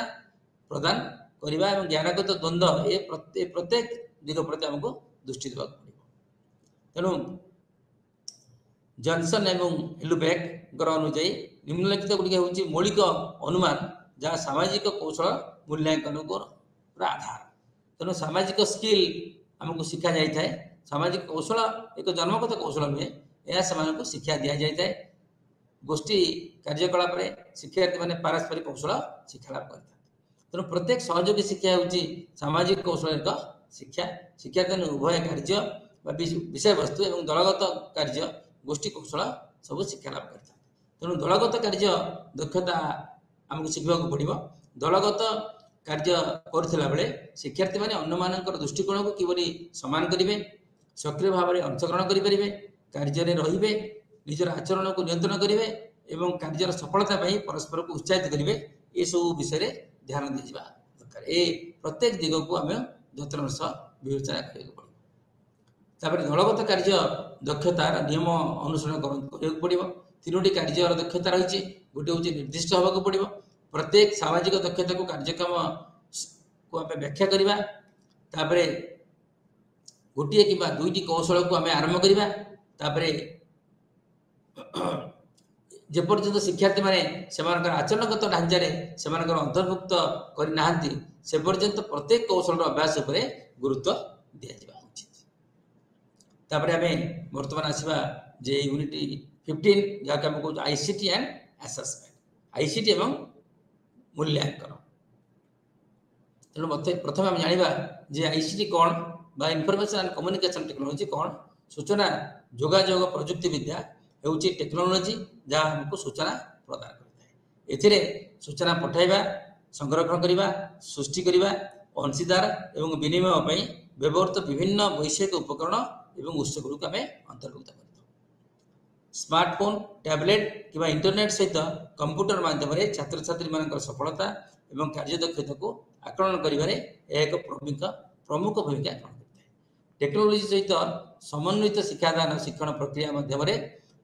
प्रदान करिबा एवं ज्ञानगत द्वंद्व ए प्रत्येक दिग प्रति हमको दृष्टि देबा पड़िबो तेनु जॉनसन एवं हेलुबेक गर अनुसार निम्नलिखित गुडी होची मौलिक अनुमान जहाँ सामाजिक कौशल मूल्यांकन को आधार तेणु सामाजिक स्किल आमको शिखा जाए सामाजिक कौशल एक जन्मगत कौशल नुहे यह से शिक्षा दि जाए गोष्ठी कार्यकलाप शिक्षार्थी मैंने पारस्परिक कौशल शिक्षा लाभ करते तेणु प्रत्येक सहयोगी शिक्षा होची सामाजिक कौशल एक शिक्षा शिक्षार्थी उभय कार्य विषय वस्तु एवं दलगत कार्य गोष्ठी कौशल सब शिक्षा लाभ करता तेणु दलगत कार्य दक्षता आमको शिखा पड़ो दलगत कार्य करुला बेले शिक्षार्थी मैंने अन्य मानकर दृष्टिकोण को किबरी समान करेंगे सक्रिय भाव में अंशग्रहण करेंगे कार्य रे निजर आचरण को नियंत्रण करेंगे एवं कार्यर सफलता परस्पर को उत्साहित करेंगे ये सब विषय ध्यान दी दरकार ये प्रत्येक दिग को आम जत्न विवेचना कर दलगत कार्य दक्षतार नियम अनुसरण करने पड़ो तीनोटी कार्य दक्षता रही गोटे हूँ निर्दिष्ट होगा पड़ो प्रत्येक सामाजिक दक्षता को कार्यक्रम को आम व्याख्या करवा तापरे गोटे कि दुईटी कौशल को आम आरंभ करवा तापरे जेपर्यंत शिक्षार्थी मैंने आचरणगत ढांचार से अंतर्भुक्त करना से पर्यंत प्रत्येक कौशल अभ्यास पर गुरुत्व दि जावा उचित तापरे आम बर्तमान आसवा जे यूनिट 15 जहाँ आम कहूँ आईसीटी एंड असेसमेंट आईसीटी एवं मूल्यांकन तेणु प्रथम आम जाना जे आईसीटी कौन बा इनफॉरमेशन एंड कम्युनिकेशन टेक्नोलॉजी कौन सूचना जोगाजोग प्रजुक्ति विद्या होउची टेक्नोलॉजी जहाँ हमको सूचना प्रदान करता है सूचना पठाइबा संरक्षण करवा सृष्टि करवा अंशीदार एवं विनिमय व्यवहृत विभिन्न वैषयिक उपकरण एवं उत्स गुड़िक आम अंतर्भुक्त कर स्मार्टफोन टैबलेट कि इंटरनेट सहित कंप्यूटर माध्यम छात्र छात्री मान सफलता एवं कार्यदक्षता को आकलन कर एक प्रमुख भूमिका ग्रहण करता है टेक्नोलोजी सहित समन्वित शिक्षादान शिक्षण प्रक्रिया माध्यम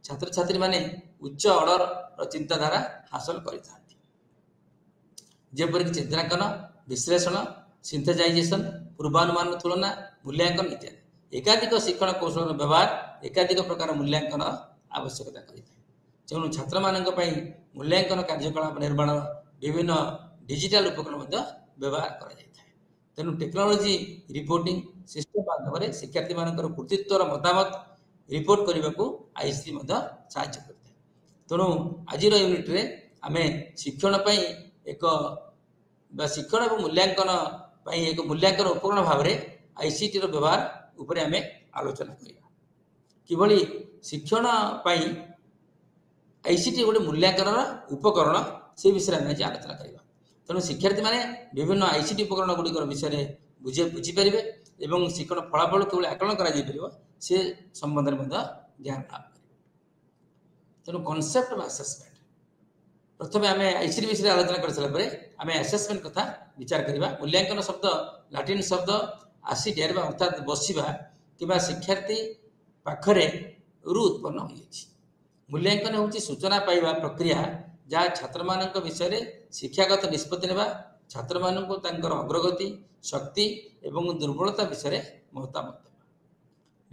छात्र छात्री माने उच्च ऑर्डर चिंताधारा हासिल करपरिक चित्रांकन विश्लेषण सिंथेसाइजेशन पूर्वानुमान तुलना मूल्यांकन इत्यादि एकाधिक शिक्षण कौशल व्यवहार एकाधिक प्रकार मूल्यांकन आवश्यकता करें तेणु छात्र मानक मूल्यांकन कार्यकलाप निर्माण विभिन्न डिजिटल उपकरण व्यवहार कर तेणु टेक्नोलॉजी रिपोर्टिंग सिस्टम माध्यम शिक्षार्थी मान कृतित्वर मतामत रिपोर्ट करने को आईसीटी साहाय्य करता है तेणु आज यूनिट रे आम शिक्षण एक शिक्षण और मूल्यांकन एक मूल्यांकन उपकरण भाव में आईसीटी व्यवहार उपर आम आलोचना करवा किभली शिक्षण आईसीटी गोटे मूल्यांकन उपकरण से विषय में आलोचना करवा तेणु शिक्षार्थी मैंने विभिन्न आईसीटी उपकरण गुड़िक विषय बुझीपारे और शिक्षण फलाफल किभली आकलन कर से संबंध में ज्ञान लाभ कर तेणु कनसेप्ट आसेसमेंट प्रथम आम आईसीटी विषय आलोचना कर सारापर आम आसेसमेंट कथा विचार करवा मूल्यांकन शब्द लाटिन शब्द आसीडेर अर्थात बसवा कि शिक्षार्थी पाखरे रु उत्पन्न हो मूल्यांकन हूँ सूचना पाइबा प्रक्रिया जहाँ छात्र मान विषय शिक्षागत निष्पत्ति नेबा छात्र मानक अग्रगति शक्ति एवं दुर्बलता विषय मतामत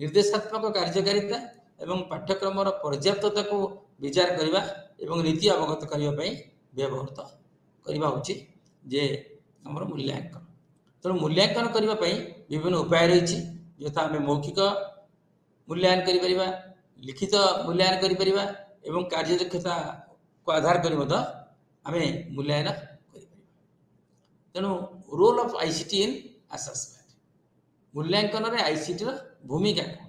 निर्देशात्मक कार्यकारिता एवं पाठ्यक्रम पर्याप्तता को विचार करने एवं नीति अवगत करने व्यवहृत करवा उचित जे आमर मूल्यांकन। तेणु मूल्यांकन करने विभिन्न उपाय रही यथा आम मौखिक मूल्यांकन करिपरिबा, लिखित मूल्यांकन करिपरिबा एवं कार्यदक्षता को आधार कर आम मूल्यांकन करिपरिबा। तेणु role of ICT in assessment, मूल्यांकन रे आईसीटी रो भूमिका कौन?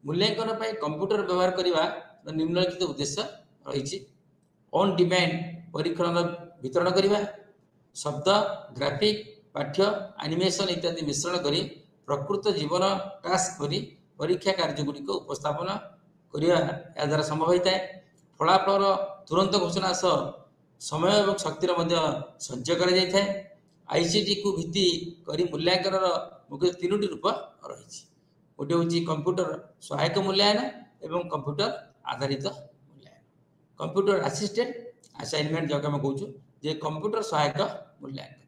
मूल्यांकन पर कंप्यूटर व्यवहार करने निम्नलिखित उद्देश्य रही ऑन डिमांड परीक्षण वितरण करने, शब्द, ग्राफिक, पाठ्य, एनिमेशन इत्यादि मिश्रण करी प्रकृत जीवन टास्क करी परीक्षा कार्यगुड़िक उपस्थापन करने या द्वारा संभव होता है। फलाफल तुरंत घोषणा सह समय और शक्तिर संचय कर आईसीटी को भित्ति करी मूल्यांकन मुख्य तीनोटी रूप रही। गोटे हूँ कंप्यूटर सहायक मूल्यांकन एवं कंप्यूटर आधारित मूल्यांकन। कंप्यूटर असिस्टेंट असाइनमेंट जो आम कहूँ जे कंप्यूटर सहायक मूल्यांकन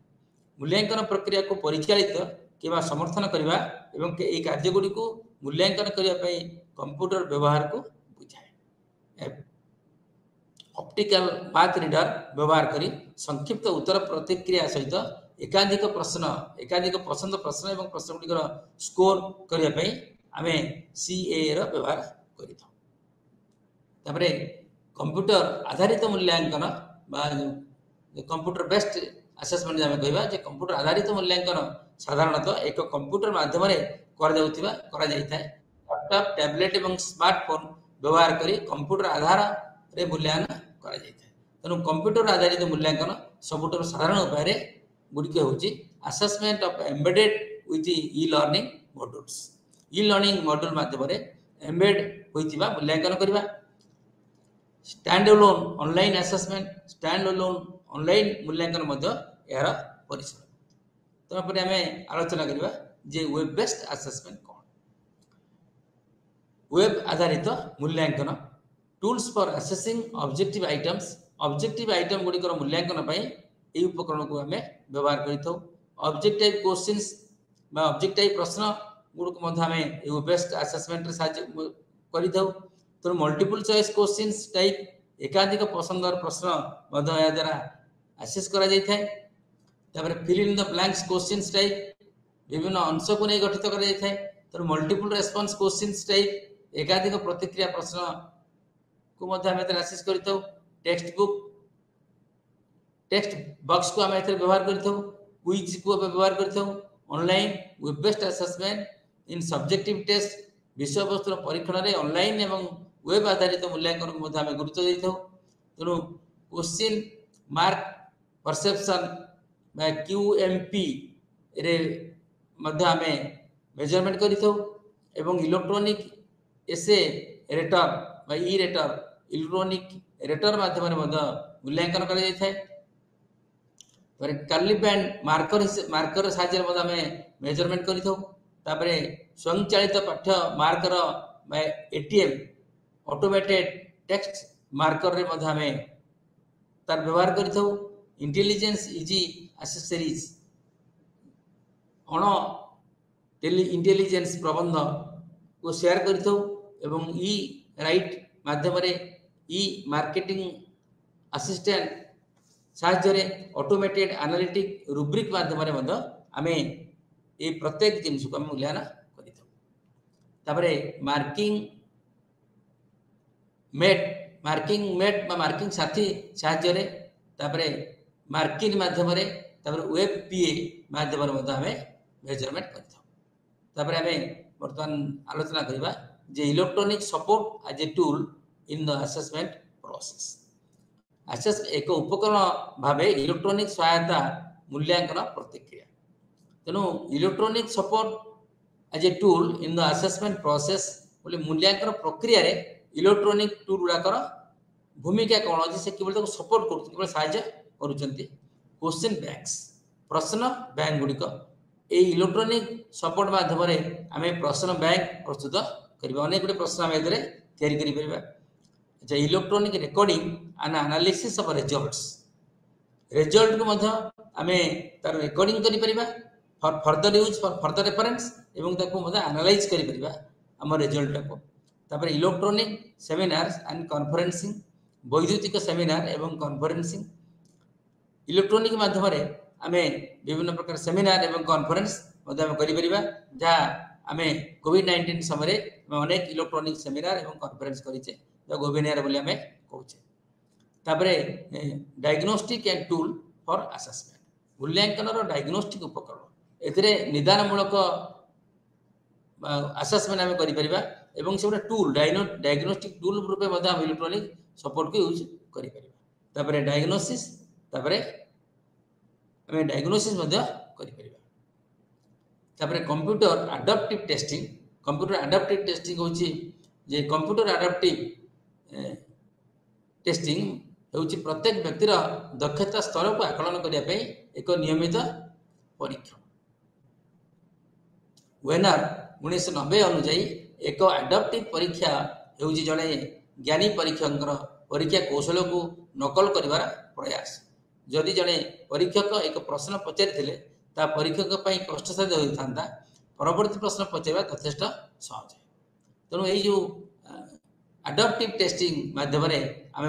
मूल्यांकन प्रक्रिया को परिचालित कि समर्थन करने एवं यह कार्यगुड़ी को मूल्यांकन करने कंप्यूटर व्यवहार को बुझाए। ऑप्टिकल मार्क रीडर व्यवहार करी संक्षिप्त उत्तर प्रतिक्रिया सहित एकाधिक पसंद प्रश्न एवं प्रश्न गुड़िकर स्कोर करने आम सीए व्यवहार कर कंप्यूटर आधारित मूल्यांकन कंप्यूटर बेस्ड असेसमेंट जब कहवा कंप्यूटर आधारित मूल्यांकन साधारणतः एक कंप्यूटर माध्यम लैपटॉप, टैबलेट और स्मार्टफोन व्यवहार करी कंप्यूटर आधार रे मूल्यांकन करा जायଥାଏ। तेणु कंप्यूटर आधारित मूल्यांकन सबुठ साधारण उपाय गुड़िक हूँ assessment of embedded with e learning modules. E learning module माध्यम एम्बेड होइतिबा मूल्यांकन करवा। Stand alone online assessment, stand alone online मूल्यांकन यार परिसर। तपर आम आलोचना करवा जे वेब बेस्ड असेसमेंट कौन? वेब आधारित मूल्यांकन tools for assessing objective items, objective item गुड़िकर मूल्यांकन यही उपकरण को आम व्यवहार कर ऑब्जेक्टिव क्वेश्चंस बा ऑब्जेक्टिव प्रश्न गुड़ को आम वेब बेस्ड असेसमेंट कर तो मल्टीपल चॉइस क्वेश्चंस टाइप एकाधिक पसंदर प्रश्न या द्वारा आसेस करा जायଥାଏ। तापर fill in the blanks questions type विभिन्न अंश को नहीं गठित करा जायଥାଏ। तो मल्टीपल रेस्पॉन्स क्वेश्चंस टाइप एकाधिक प्रतिक्रिया प्रश्न को आसेस कर टेक्स्ट बुक टेक्स्ट बॉक्स को आम व्यवहार कर क्विज को व्यवहार कर online web based assessment in subjective test विषय वस्तु परीक्षण में ऑनलाइन एवं वेब आधारित मूल्यांकन को आम गुरुत्व देता। तेणु क्वेश्चन मार्क परसेप्शन क्यूएमपी रे आम मेजरमेंट कर इलेक्ट्रॉनिक एसे रेटर ई रेटर इलेक्ट्रॉनिक रेटर माध्यम मूल्यांकन कर कैलिब्रेंड मार्कर साहाय्य आम मेजरमेंट कर स्वयंचालित पाठ्य marker ATM automated text marker रे आम तार व्यवहार कर इंटेलिजेंस इजी एक्सेसरीज अण इंटेलिजेंस प्रबंध को शेयर कर ई राइट माध्यम ई मार्केटिंग असिस्टेंट साहाय्य ऑटोमेटेड एनालिटिक रूब्रिक माध्यम आम ये प्रत्येक जिनिस को मूल्यांकन कर मार्किंग मेट मार्किंग साथी साहाय्य मार्किंग माध्यम वेब पीए माध्यम आम मेजरमेंट कर बर्तमान आलोचना करवा जे electronic support as a tool in the assessment process. एक उपकरण भाव इलेक्ट्रॉनिक सहायता मूल्यांकन प्रतिक्रिया। तेणु electronic support as a tool in the assessment process बोले मूल्यांकन प्रक्रिया रे इलेक्ट्रॉनिक टूल गुड़ाकर भूमिका कौन अच्छे से केवल सपोर्ट कर साहाय्य करुँच। क्वेश्चन बैंक्स प्रश्न बैंक गुड़िक ये इलेक्ट्रॉनिक सपोर्ट माध्यम आम प्रश्न बैंक प्रस्तुत करवा अनेक गुटे प्रश्न आम या electronic recording and analysis of result को आम तार रिकॉर्डिंग कर further use for further reference एवं एनालाइज कर आम रिजल्ट को तापर इलेक्ट्रॉनिक सेमिनार्स एंड कॉन्फ्रेंसिंग वैद्युतिक सेमिनार एवं कॉन्फ्रेंसिंग इलेक्ट्रॉनिक माध्यम आम विभिन्न प्रकार सेमिनार एवं कॉन्फ्रेंस करिपरिबा जहाँ आम कोविड-19 समय अनेक इलेक्ट्रॉनिक सेमिनार एवं कॉन्फ्रेंस करिचे वेबिनार बोली आम कहूचे तापरे diagnostic and tool for assessment मूल्यांकन डायग्नोस्टिक उपकरण एथिरे निदानमूलक असेसमेंट आम करिपरिबा एवं से टूल डायग्नोस्टिक टूल रूपे हम इलेक्ट्रॉनिक सपोर्ट को यूज करिपरिबा तापरे डायग्नोसिस तापरे आम डायग्नोसिस करिपरिबा तापरे कंप्यूटर अडॉप्टिव टेस्टिंग होची जे कंप्यूटर अडॉप्टिव टेस्टिंग होची प्रत्येक व्यक्तिर दक्षता स्तर को आकलन करिया पे एक नियमित परीक्षण वेनर 1990 अनुसार एक अडॉप्टिव परीक्षा होची जने ज्ञानी परीक्षकर परीक्षा कौशल को नकल करिवार प्रयास जदि जने परीक्षक एक प्रश्न पचारि ता परीक्षक कष्टसाध्य होता परवर्ती प्रश्न पचार यथेष्ट सहज तेणु यही जो अडॉप्टिव टेस्टिंग माध्यम आम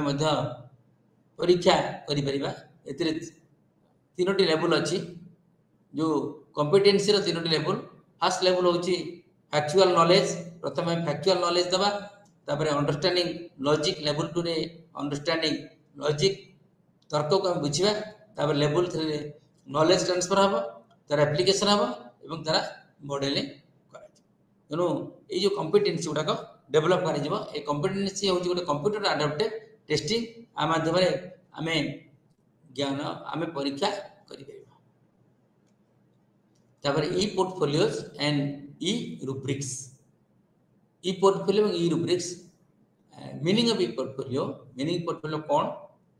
परीक्षा करें तीनोटी लेवल अच्छी जो कॉम्पिटेंसी तीनोटी लेवल फास्ट लेवल हूँ फैक्चुअल नॉलेज प्रथम फैक्चुअल नॉलेज दबा तापर अंडरस्टैंडिंग लॉजिक लेवल 2 रे अंडरस्टैंडिंग लॉजिक तर्क को हम बुझा तापर लेवल 3 रे नॉलेज ट्रांसफर हम तार एप्लिकेशन हम एवं तार मॉडलिंग कर तेणु ये कॉम्पिटेंसी गुड़ाक डेवलप कर कॉम्पिटेंसी हूँ गोटे कंप्यूटर अडॉप्टिव टेस्टिंग आ माध्यम आम ज्ञान आम परीक्षा कर e portfolios and e rubrics e portfolio e rubrics meaning of e portfolio कौन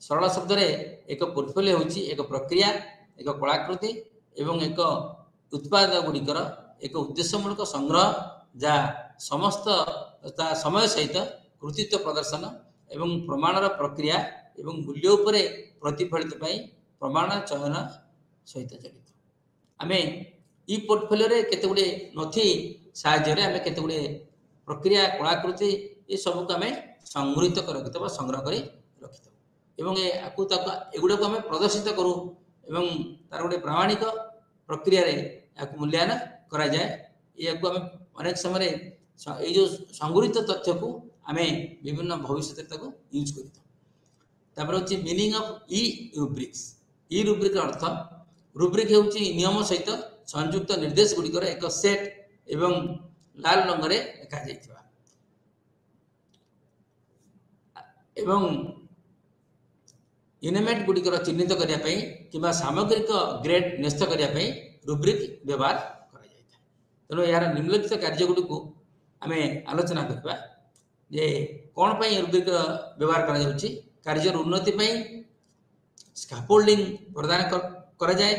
सरल शब्द एक पोर्टफोलियो हूँ एक प्रक्रिया एक कलाकृति एवं एक उत्पाद गुड़िकर एक उद्देश्यमूलक संग्रह जहाँ समस्त समय सहित कृतित्व प्रदर्शन एवं प्रमाणर प्रक्रिया एवं मूल्य उपर प्रतिफलित प्रमाण चयन सहित जड़ित आम ई पोर्टफोलियो केते गुडे नथी साहाय्य आम केते गुडे प्रक्रिया कलाकृति ये सब को आम संग्रहित कर रखिथबा संग्रह कर रखिथबा एवं एगुड़ा को आम प्रदर्शित करूँ एवं तार गोटे प्रामाणिक प्रक्रिया मूल्यांकन करा जाए या अनेक समय ये जो संग्रहित तथ्य को आम विभिन्न भविष्य यूज कर meaning of E rubric earth rubric हूँ नियम सहित संयुक्त निर्देश गुड़िकर एक सेट एवं लाल रंग लिखा एवं यूनिमेट गुड़िकर चिन्हित करने कि सामग्रिक ग्रेड न्यस्त करने रूब्रिक व्यवहार कर तेणु यार निम्नलिखित कार्यगुड़ी को आम आलोचना करवा जे कौन पाई रूब्रिक व्यवहार कर कार्यर उन्नति स्कैफोल्डिंग प्रदान करा जाए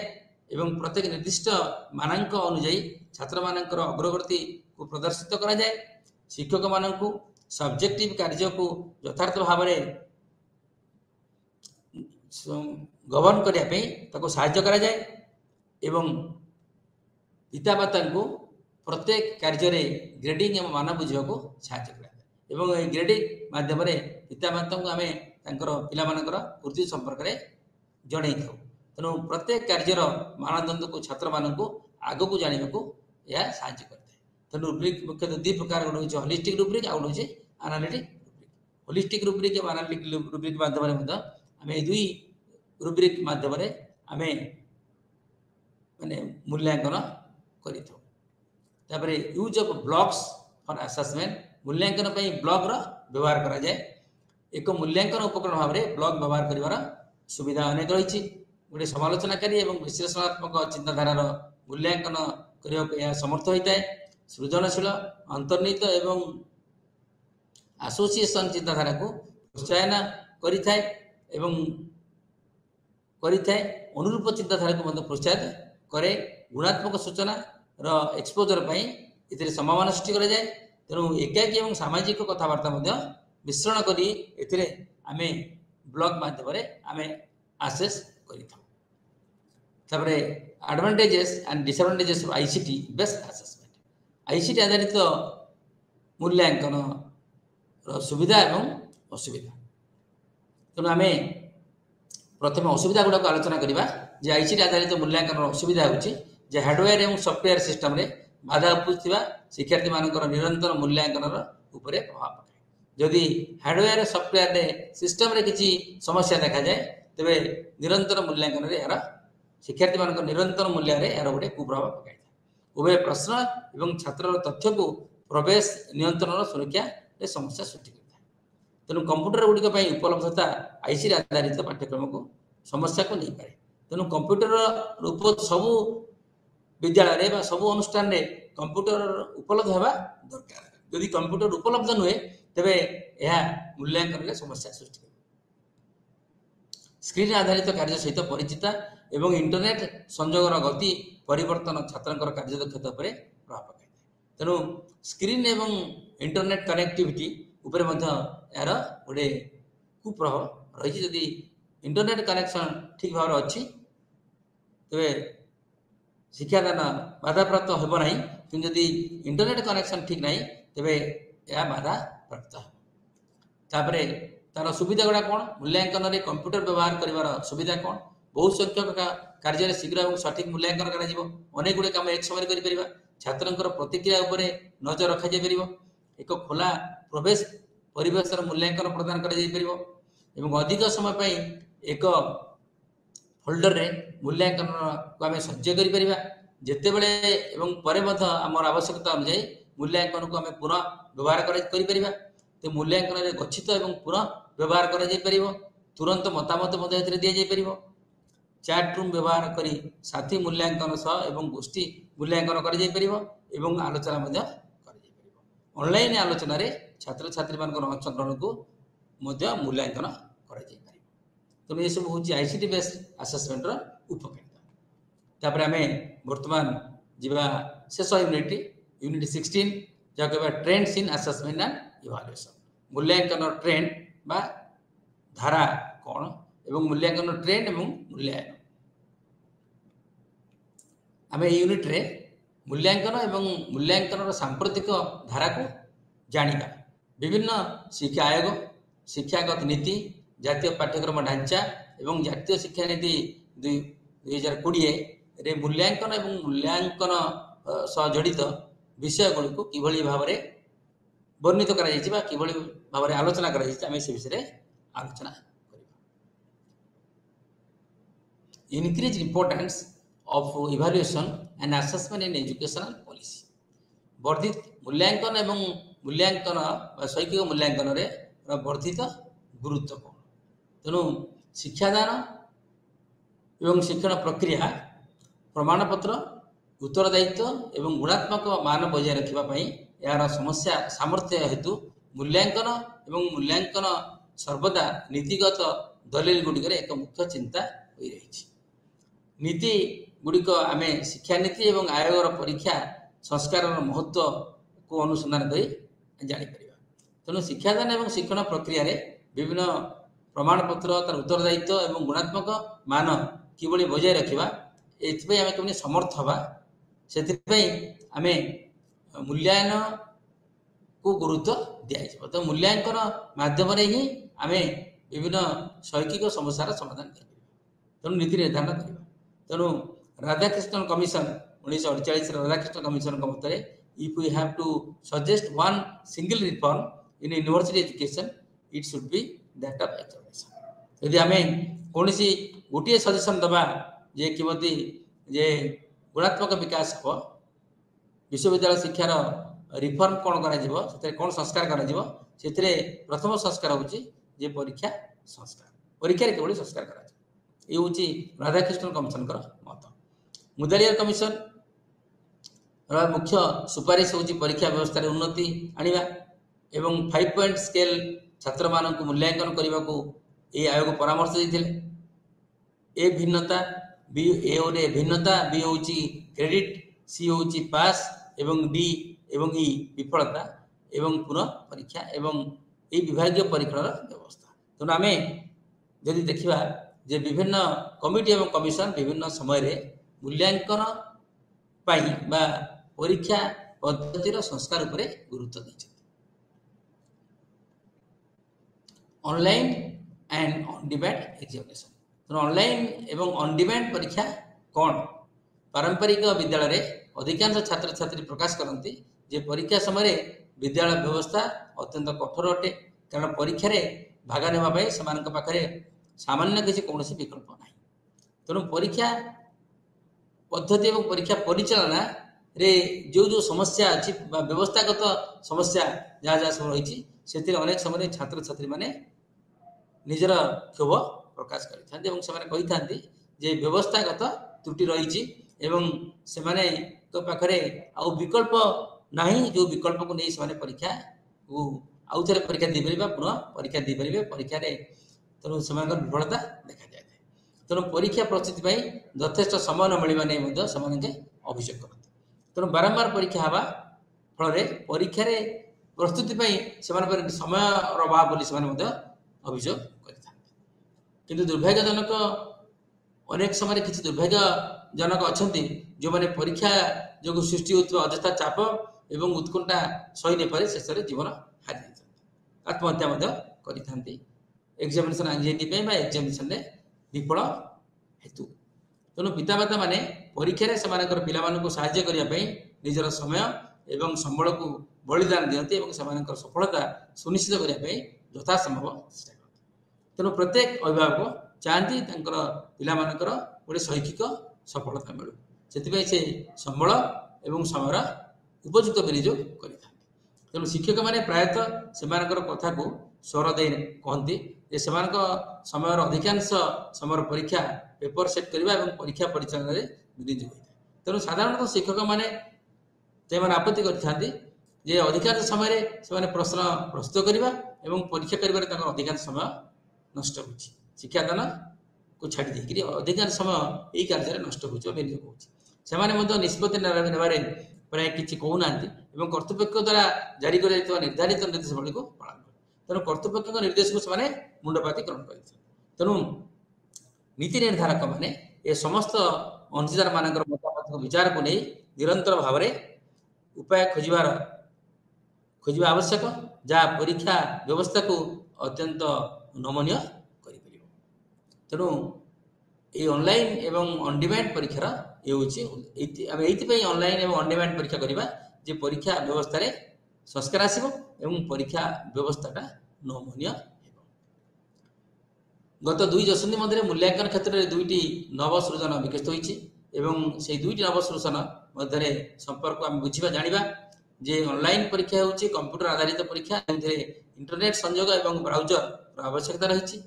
एवं प्रत्येक निर्दिष्ट मानक अनुଯାୟୀ छात्र मानकर अग्रगति को प्रदर्शित करा जाए शिक्षक मानक सब्जेक्टिव कार्य को यथार्थ भाव गवर्न करने साहाय्य करा जाए एवं पितामाता को प्रत्येक कार्य ग्रेडिंग एवं मान बुझा को साहाय्य करा एवं ग्रेडिंग माध्यम पितामाता को आम पिलामानकर वृत्ति संपर्क में जन था तेणु प्रत्येक कार्यर मानदंड को छात्र मानक आग को जानने को यह साहाय्य करता है तेणु रूब्रिक मुख्यतः दु प्रकार गोटे हूँ होलिस्टिक रूब्रिक आउ गोटे एनालिटिक रूब्रिक होलिस्टिक रूब्रिक और एनालिटिक रूब्रिक माध्यम आम दुई रूब्रिक माध्यम आम माने मूल्यांकन कर use of blocks for assessment मूल्यांकन ब्लॉक व्यवहार करा जाए एक मूल्यांकन उपकरण भाव में ब्लॉक व्यवहार कर सुविधा अनेक रही गोटे समालोचनाकारी और विश्लेषणात्मक चिंताधारार मूल्यांकन करने को यह समर्थ होता है सृजनशील अंतर्निहित एवं एसोसिएशन चिंताधारा को प्रोत्साहन करिथाए एवं अनुरूप चिंताधारा को प्रोत्साहित करे गुणात्मक सूचना एक्सपोजर पर संभावना सृष्टि कर जाए तेणु एकाकी और सामाजिक कथबार्ता मिश्रण करी आम ब्लॉग माध्यम आम आसेस कर advantages and disadvantages of ICT based assessment ICT आधारित मूल्यांकन सुविधा एवं असुविधा। तेणु आम प्रथम असुविधा गुड़ाक आलोचना करवा जे आईसीटी आधारित मूल्यांकन असुविधा होची हार्डवेयर एवं सॉफ्टवेयर सिस्टम रे बाधा उपजुवा शिक्षार्थी मानकर निरंतर मूल्यांकन उपरे प्रभाव पकाए। जदि हार्डवेयर सॉफ्टवेयर रे सिस्टम रे किसी समस्या देखा जाए तेबे निरंतर मूल्यांकन रे यार शिक्षार्थी मानकर निरंतर मूल्य रे यार गोटे कुप्रभाव पकाए। उभय प्रश्न एवं छात्र तथ्य को प्रवेश नियंत्रण सुरक्षा रे समस्या सृष्टि करता है। तेणु कंप्यूटर गुड़िक उपलब्धता आईसीटी आधारित पाठ्यक्रम को समस्या को नहीं पाए। तेणु कंप्यूटर रूप सबू विद्यालय रे सबू अनुष्ठान रे कंप्यूटर उपलब्ध होगा दरकार। यदि कंप्यूटर उपलब्ध नुहे तेबे यह मूल्यांकन रे समस्या सृष्टि कर। स्क्रीन आधारित कार्य सहित परिचित एवं इंटरनेट संयोगर गति परिवर्तन छात्र कार्यदक्षता पर प्रभाव पकाए। तेणु स्क्रीन एवं इंटरनेट कनेक्टिविटी उपरे यार गोटे कुप्रभाव रही। जदि इंटरनेट कनेक्शन ठीक भाव अच्छी तेरे शिक्षादान बाधा प्राप्त होब ना, कि जदि इंटरनेट कनेक्शन ठीक ना तेरे यह बाधा प्राप्त हो। तापर तार सुविधा गुड़ा कौन मूल्यांकन रे कंप्यूटर व्यवहार कर सुविधा कौन बहुत संख्यक कार्य शीघ्र और सठिक मूल्यांकन अनेक गुड़े कम एक समय कर छात्र प्रतिक्रिया उपरे नजर रखा जापर एक खोला प्रवेश परिवेश मूल्यांकन प्रदान कर अधिक समय एक फोल्डर रे मूल्यांकन को आम सज्ज कर जिते बड़े आमर आवश्यकता अनुଯାयी मूल्यांकन को आम पुनः व्यवहार कर मूल्यांकन रे गच्छित और पुनः व्यवहार कर तुरंत मतामत दि जापर। चैट रूम व्यवहार कर साथी मूल्यांकन सह एवं गोष्ठी मूल्यांकन कर आलोचना ऑनलाइन आलोचना रे छात्र छात्री मान अंशग्रहण को मूल्यांकन कर। तेणु ये सब हूँ आईसीटी बेस्ड आसेसमेंट उपकारिता। आम बर्तमान जीवा शेष यूनिट 16 जहाँ कह trends in assessment and evaluation. मूल्यांकन ट्रेंड बा धारा कौन एवं मूल्यांकन ट्रेंड एवं मूल्यांकन आम यूनिट रे मूल्यांकन एवं मूल्यांकन सांप्रतिक धारा को जानिबा। विभिन्न शिक्षा आयोग शिक्षागत नीति जातीय पाठ्यक्रम ढांचा एवं जातीय शिक्षा नीति 2020 रे मूल्यांकन एवं मूल्यांकन सह जड़ित विषय गुड़ी को किभली भाव में वर्णित किभली भाव में आलोचना कर विषय आलोचना करिबा। Increase importance of evaluation and assessment in educational policy. वर्धित मूल्यांकन एवं मूल्यांकन शैक्षिक मूल्यांकन रे वर्धित गुरुत्व कौन। तेणु शिक्षादान एवं शिक्षण प्रक्रिया प्रमाणपत्र उत्तरदायित्व एवं गुणात्मक मान बजाय रखापी यार समस्या सामर्थ्य हेतु मूल्यांकन एवं मूल्यांकन सर्वदा नीतिगत दलील गुड़िक एक मुख्य चिंता हो रही। नीति गुड़िक आम शिक्षा नीति एवं आयोगर परीक्षा संस्कार महत्व को अनुसंधान कर जापर। तेणु शिक्षादान एवं शिक्षण प्रक्रिया रे विभिन्न प्रमाणपत्र तार उत्तरदायित्व एवं गुणात्मक मान किभली बजाय रखा एथि आम केमि समर्थ हवा से आम मूल्यांकन को गुरुत्व दिया। तो मूल्यांकन माध्यम ही आम विभिन्न शैक्षिक समस्यार समाधान कर। तेणु नीति निर्धारण करवा। तेणु राधाकृष्णन कमिशन 1948 राधाकृष्ण कमिशन मत if we have to suggest one single reform in university education it should be that of examination. यदि आम कौन गोटे सजेशन दबा जे किमती जे गुणात्मक विकास हम विश्वविद्यालय शिक्षार रिफॉर्म कौन कौन संस्कार कर प्रथम संस्कार होची परीक्षा संस्कार परीक्षा केवल संस्कार कर ये हूँ राधाकृष्णन कमिशन मत। मुदालियर कमिशन मुख्य सुपारिश हूँ परीक्षा व्यवस्था उन्नति आनिबा एवं 5 पॉइंट स्केल छात्र मानक मूल्यांकन करने को ये आयोग परामर्श देते। ए भिन्नता बी ए भिन्नता बी हूँ क्रेडिट सी हूँ पास एवं डी एवं ई विफलता एवं पुनः परीक्षा एवं ये विभागीय परीक्षण व्यवस्था। तेणु आम जदि देखा जे विभिन्न कमिटी एवं कमिशन विभिन्न समय रे मूल्यांकन पाई बा परीक्षा पद्धतिर संस्कार उपरे गुरुत्व दी। Online and on demand examination. तो ऑनलाइन एवं ऑन डिमांड परीक्षा कौन? पारंपरिक विद्यालय रे अधिकांश छात्र छात्री प्रकाश करती जे परीक्षा समय विद्यालय व्यवस्था अत्यंत कठोर अटे, कारण परीक्षा रे भाग नेबा से पाखे सामान्य किसी कौन विकल्प ना। तेणु परीक्षा पद्धति और परीक्षा परिचालना रे जो जो समस्या अच्छी व्यवस्थागत समस्या जहाँ जहाँ सब रही से अनेक समय छात्र छात्री मैंने निजर क्षोभ प्रकाश करते जे व्यवस्थागत त्रुटि रही से पाखे आउ विकल्प नहीं, जो विकल्प को नहीं से परीक्षा को आउ थे परीक्षा दी पार पुनः परीक्षा दी पारे परीक्षा तेणु से विफलता देखा जाए। तेणु परीक्षा प्रस्तुति यथेष्ट समय न मिलवा नहीं अभियोग करते। तेणु बारंबार परीक्षा हवा फल परीक्षा प्रस्तुति समय अभाव बोली अभियोग करते। दुर्भाग्यजनक अनेक समय किसी दुर्भाग्यजनक अच्छा जो मैंने परीक्षा जो सृष्टि होता अजस्था चाप एवं उत्कंठा सही नहीं पारे शेष में जीवन हारी आत्महत्या करते एग्जामिनेशन एंजाइटी एग्जामिनेशन विफल हेतु। तेणु पितामाता माने परीक्षा से पिला साहाय्य करने निजर समय एवं संबल को बलिदान दियंती और से सफलता सुनिश्चित करने यथासंभव चेष्टा करते। तेणु प्रत्येक अभिभावक चाहती पिलामानकर गोटे शैक्षिक सफलता मिलू से संबल एवं समय उपयुक्त विनियोग करते। तेणु शिक्षक मैंने प्रायतः से कथा को स्वर दे कहती से समय अधिकांश समय परीक्षा पेपर सेट करने और परीक्षा परिचालन में विनियोग होता है। तेणु साधारणतः शिक्षक मैंने आपत्ति करते अधिकांश समय से प्रश्न प्रस्तुत करने और परीक्षा कर अधिकांश समय नष्ट हो शिक्षादान को छाड़ी देकर अधिकांश समय यही कार्य नष्ट हो विनियोग हो निष्पत्ति ने प्राय किसी कहूना कर्तृपक्ष द्वारा जारी कर निर्धारित निर्देशावली को पालन कर। तेणु कर्तृपक्ष निर्देश को से मुंडपाती ग्रहण करते। तेणु नीति निर्धारक मैंने ये समस्त अंशीदार मान मतामत को विचार को नहीं निरंतर भाव में उपाय खोजा आवश्यक जहाँ परीक्षा व्यवस्था को अत्यंत नमनीय कर। तेणु ये ऑनलाइन एवं ऑन डिमांड परीक्षार ये ऑनलाइन एवं ऑन डिमांड परीक्षा करवा जे परीक्षा व्यवस्था रे संस्कार आसिबो एवं परीक्षा व्यवस्थाटा नमनीय हेबो। गत 2 दशंधि मध्य मूल्यांकन क्षेत्र में 2टी नवसृजन विकसित होइछि एवं से 2टी नवसृजन मध्य संपर्क आम बुझा जाना जे ऑनलाइन परीक्षा होछि कंप्यूटर आधारित परीक्षा इंटरनेट संयोग एवं ब्राउजर आवश्यकता रही।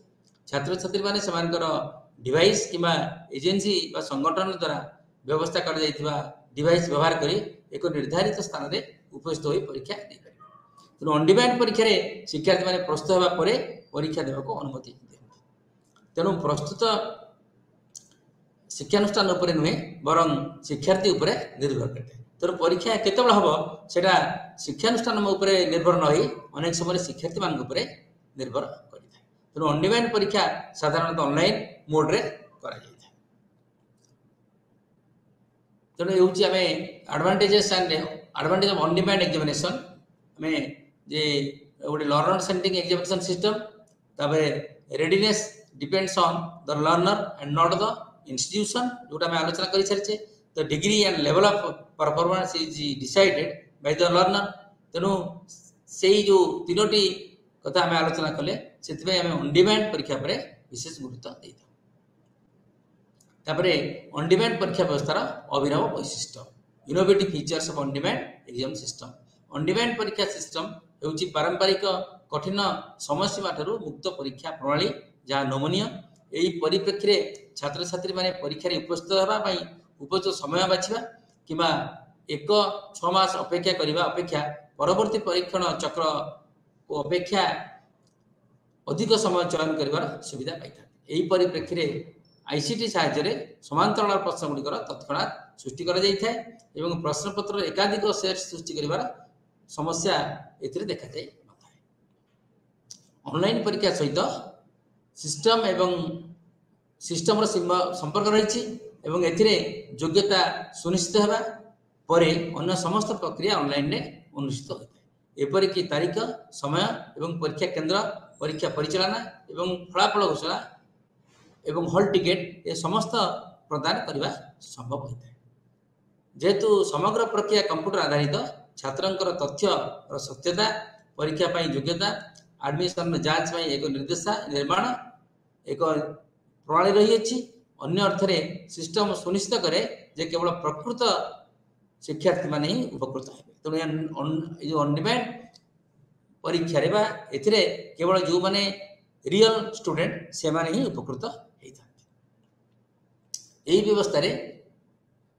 छात्र छात्री माने सेमानकर डिवाइस किंवा एजेंसी बा संगठन द्वारा व्यवस्था कर डिवाइस व्यवहार कर एक निर्धारित स्थान में उपस्थित हो परीक्षा दे पारे। तेणु ऑन डिमांड परीक्षा शिक्षार्थी मैंने प्रस्तुत होगा परीक्षा देवाक अनुमति दिखती। तेणु प्रस्तुत शिक्षानुष्ठान उपर नुहे बरं शिक्षार्थी उपर निर्भर करते। तेणु परीक्षा केतबेले हम सेटा शिक्षानुष्ठान उपर निर्भर न अनेक समय शिक्षार्थी मान निर्भर करता है। तेणु ऑन डिमांड परीक्षा साधारणतः ऑनलाइन मोड रे करा जाए। तेणु ये advantages and advantage of on demand examination आम जे गोटे लर्नर सेंट्रिक एग्जामिनेशन सिस्टम तापर readiness depends on the learner and not the institution जोटा आम आलोचना कर सारी। The degree and level of performance is decided by the learner. तेणु से जो 3टी कथा आम आलोचना कले से ऑन डिमांड परीक्षा पर विशेष गुरुत्व देता। तापरे ऑन डिमांड परीक्षा व्यवस्थार अभिनव वैशिष्ट्य innovative features of on demand exam system. On demand परीक्षा सिस्टम होउची पारंपरिक कठिन समय सीमा ठारू मुक्त परीक्षा प्रणाली जहाँ नमनीय। यही परिप्रेक्षी में छात्र छात्री माने परीक्षा उपस्थित होगा उपयुक्त समय बाछिबा किंवा 1-6 मास अपेक्षा करने अपेक्षा परवर्ती परीक्षण चक्र को अपेक्षा अधिक समय चयन कर सुविधा पाई था। यही परिप्रेक्षी में आईसीटी साहाय्य समांतराल प्रश्न गुड़िकर तत्क्षणात सृष्टि कर प्रश्न पत्र एकाधिक सेट सृष्टि कर समस्या देखा जाए न था। ऑनलाइन परीक्षा सहित सिस्टम एवं सिस्टम संपर्क रही योग्यता सुनिश्चित होगा परे अन्य समस्त प्रक्रिया ऑनलाइन रे अनुष्ठित होता है। एपरिक तारीख समय एवं परीक्षा केंद्र परीक्षा परिचालना एवं फलाफल घोषणा एवं हॉल टिकेट ए समस्त प्रदान करने संभव होता है। जेहेतु समग्र प्रक्रिया कंप्यूटर आधारित छात्रंकर तथ्य सत्यता परीक्षा पाई योग्यता एडमिशन जांच पाई एक निर्देशा निर्माण एक प्रणाली रही अन्य अर्थरे सिस्टम सुनिश्चित करे जे केवल प्रकृत शिक्षार्थी माने ही उपकृत हेबे। तेणु जो ऑन-डिमांड परीक्षा रे बा एथिरे केवल जो माने रियल स्टूडेंट से माने ही उपकृत हेता। एही व्यवस्था रे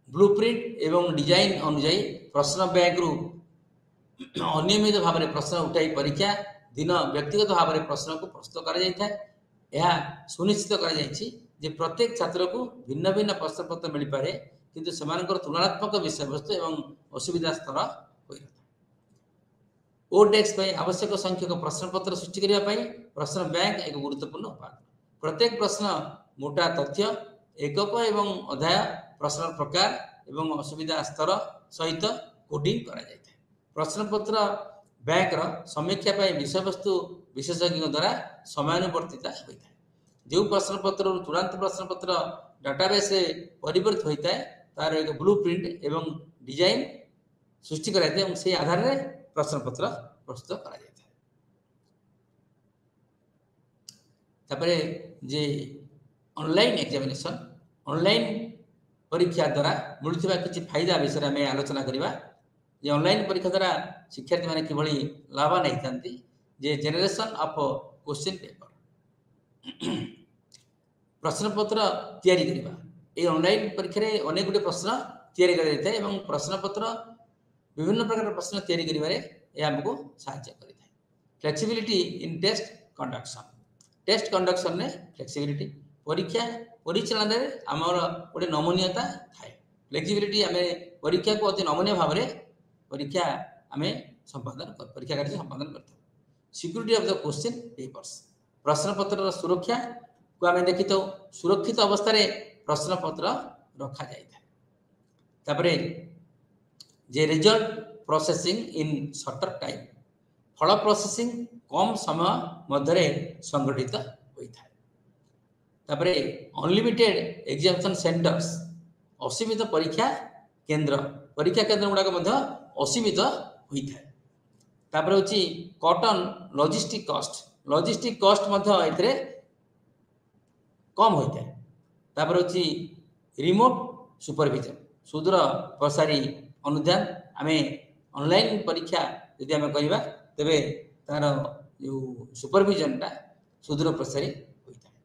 ब्लूप्रिंट एवं डिजाइन अनुसार प्रश्न बैंक रु अनियमित भाव में प्रश्न उठाई परीक्षा दिन व्यक्तिगत भाव में प्रश्न को प्रस्तुत कर सुनिश्चित कर प्रत्येक छात्र को भिन्न भिन्न प्रश्न पत्र मिल पारे किंतु सेमानकर तुलनात्मक विषय वस्तु एवं असुविधा स्तर होई नथा। ओडेस्क आवश्यक संख्यक प्रश्न पत्र सृष्टि करने प्रश्न बैंक एक गुरुत्वपूर्ण उपादान। प्रत्येक प्रश्न मोटा तथ्य एकक एवं अध्याय प्रश्न प्रकार एवं असुविधा स्तर सहित कोडिंग करा जायते। प्रश्न पत्र बैंक समीक्षा विषय वस्तु विशेषज्ञ द्वारा समयानुवर्तिता होता है। जो प्रश्न पत्र चूड़ांत प्रश्न पत्र डाटाबेस परिवर्तित होता है तार एक ब्लूप्रिंट एवं डिजाइन सृष्टि कराई से आधार में प्रश्न पत्र प्रस्तुत करा जाता है। तापरे जे ऑनलाइन एग्जामिनेशन ऑनलाइन परीक्षा द्वारा मिलुवा किसी फायदा विषय में आलोचना करवा। जे ऑनलाइन परीक्षा द्वारा शिक्षार्थी मैंने किभली लाभान होती जे जेनेरेशन ऑफ क्वेश्चन पेपर प्रश्न पत्र तैयारी करवा। ये ऑनलाइन परीक्षा रे अनेक गुटे प्रश्न तैयारी करा एवं प्रश्न पत्र विभिन्न प्रकार प्रश्न तैयारी करिवारे हमको सहायता करिଥାଏ। फ्लेक्सिबिलिटी इन टेस्ट कंडक्शन ने फ्लेक्सिबिलिटी परीक्षा परिचालन में आमर गोटे नमनीयता थाए। फ्लेक्सिबिलिटी आम परीक्षा को अति नमनीय भाव में परीक्षा आम संपादन परीक्षा कार्य संपादन करता। Security of the question papers प्रश्न पत्र सुरक्षा को आम देखी तो सुरक्षित अवस्था रे प्रश्न पत्र रखा जाए। तापरे जे result processing in shorter time फल प्रोसेसिंग कम समय मध्य संगठित होता है। तापरे अनलिमिटेड एग्जामिनेशन सेंटर्स असीमित परीक्षा केंद्र गुड़ाक असीमित होता है। तापर होची कॉटन लॉजिस्टिक कॉस्ट एथिरे कम होता है। तापर होची रिमोट सुपरविजन सुदूर प्रसारी अनुध्यान आम ऑनलाइन परीक्षा यदि आम करवा तेरे तार जो सुपरविजनटा सुदूर प्रसारी होता है।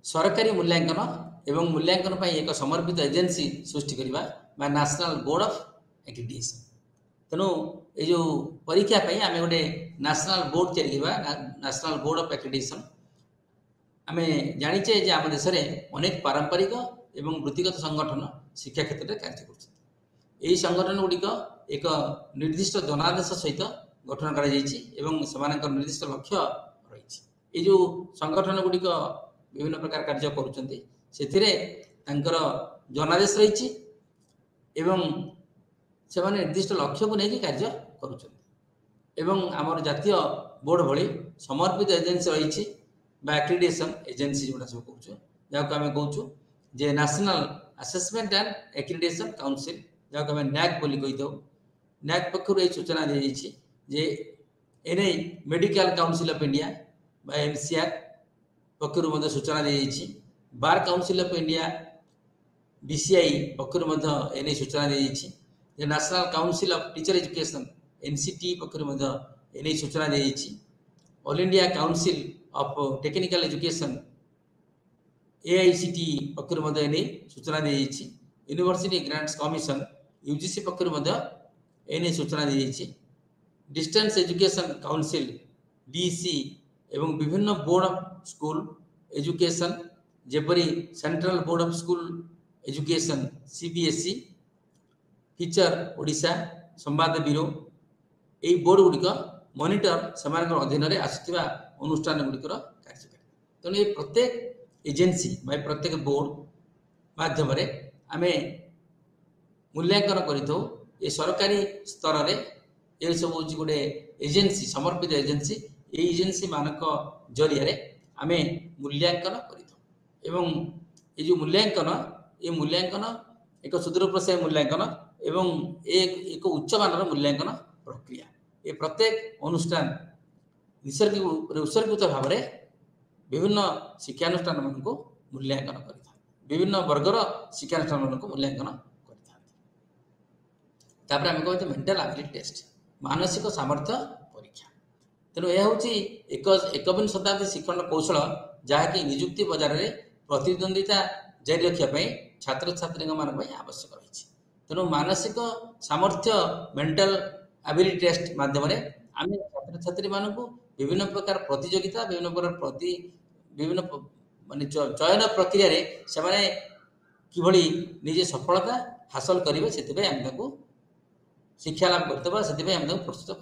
सरकारी मूल्यांकन एवं मूल्यांकन पर एक समर्पित एजेंसी सृष्टि करवा बा नेशनल बोर्ड ऑफ एक्रेडिटेशन। तेणु ये जो परीक्षा आम गोटे नेशनल बोर्ड तैयारी करवा नेशनल बोर्ड ऑफ एक्रेडिटेशन। आम जाचे जे आम देश में अनेक पारंपरिक एवं वृत्तिगत संगठन शिक्षा क्षेत्र में कार्य कर संगठन गुड़िक एक निर्दिष्ट जनादेश सहित गठन कर निर्दिष्ट लक्ष्य रही। ये जो संगठन गुड़िक विभिन्न प्रकार कार्य कर जनादेश रही से निर्दिष्ट लक्ष्य को लेकिन कार्य कर जातीय बोर्ड भली समर्पित एजेंसी रही एक्रेडिटेशन एजेंसी जोड़ा सब कहूँ जहाँ आम कहूँ जे national assessment and accreditation council जहाँ आम नैक बोली कही था। नैक पक्षर ये सूचना दी जाइए जे एने मेडिकल काउंसिल ऑफ इंडिया बा एमसीआर पक्षर सूचना दी जाइए। Bar council of India BCI पक्षर एने सूचना दी जाइए। National council of teacher education NCT पक्षर एने सूचना दी जाइए। All India council of technical education AICT पक्षर एने सूचना दी जाइए। यूनिवर्सिटी ग्रांट्स कमिशन यूजीसी पक्षर एने सूचना दी जाइए। डिस्टेंस एजुकेशन काउंसिल डीसी एवं विभिन्न बोर्ड ऑफ स्कूल एजुकेशन जेपरी central board of school education CBSE feature Odisha Sambad bureau यही बोर्ड गुड़िक मॉनिटर से अधीन में आसुवा अनुष्ठान गुड़िकर कार्यकारी। तेणु ये प्रत्येक एजेंसी प्रत्येक बोर्ड माध्यम आम मूल्यांकन कर सरकारी स्तर में ये सब हूँ गोटे एजेन्सी समर्पित एजेन्सी एजेन्सी मानक जरिया आम मूल्यांकन कर जो मूल्यांकन एक सुदूर प्रसाय मूल्यांकन एवं एक उच्च मानर मूल्यांकन प्रक्रिया ये प्रत्येक अनुष्ठान उत्सर्गित भाव में विभिन्न शिक्षानुष्ठान मान मूल्यांकन कर विभिन्न वर्गर शिक्षानुष्ठान मान मूल्यांकन कर आम कहते मेंटल एबिलिटी टेस्ट मानसिक सामर्थ्य परीक्षा तेणु यह हूँ एकविंश शताब्दी शिक्षण कौशल जहाँकि निजुक्ति बजार में प्रतिद्वंदिता जारी रखापी छात्र छात्री आवश्यक रही तेणु मानसिक सामर्थ्य मेंटल एबिलिटी टेस्ट माध्यम आम छात्र छात्री मानक विभिन्न प्रकार प्रतियोगिता विभिन्न माने चयन प्रक्रिया से किभली निजे सफलता हासिल करेंगे से आम शिक्षा लाभ करते प्रस्तुत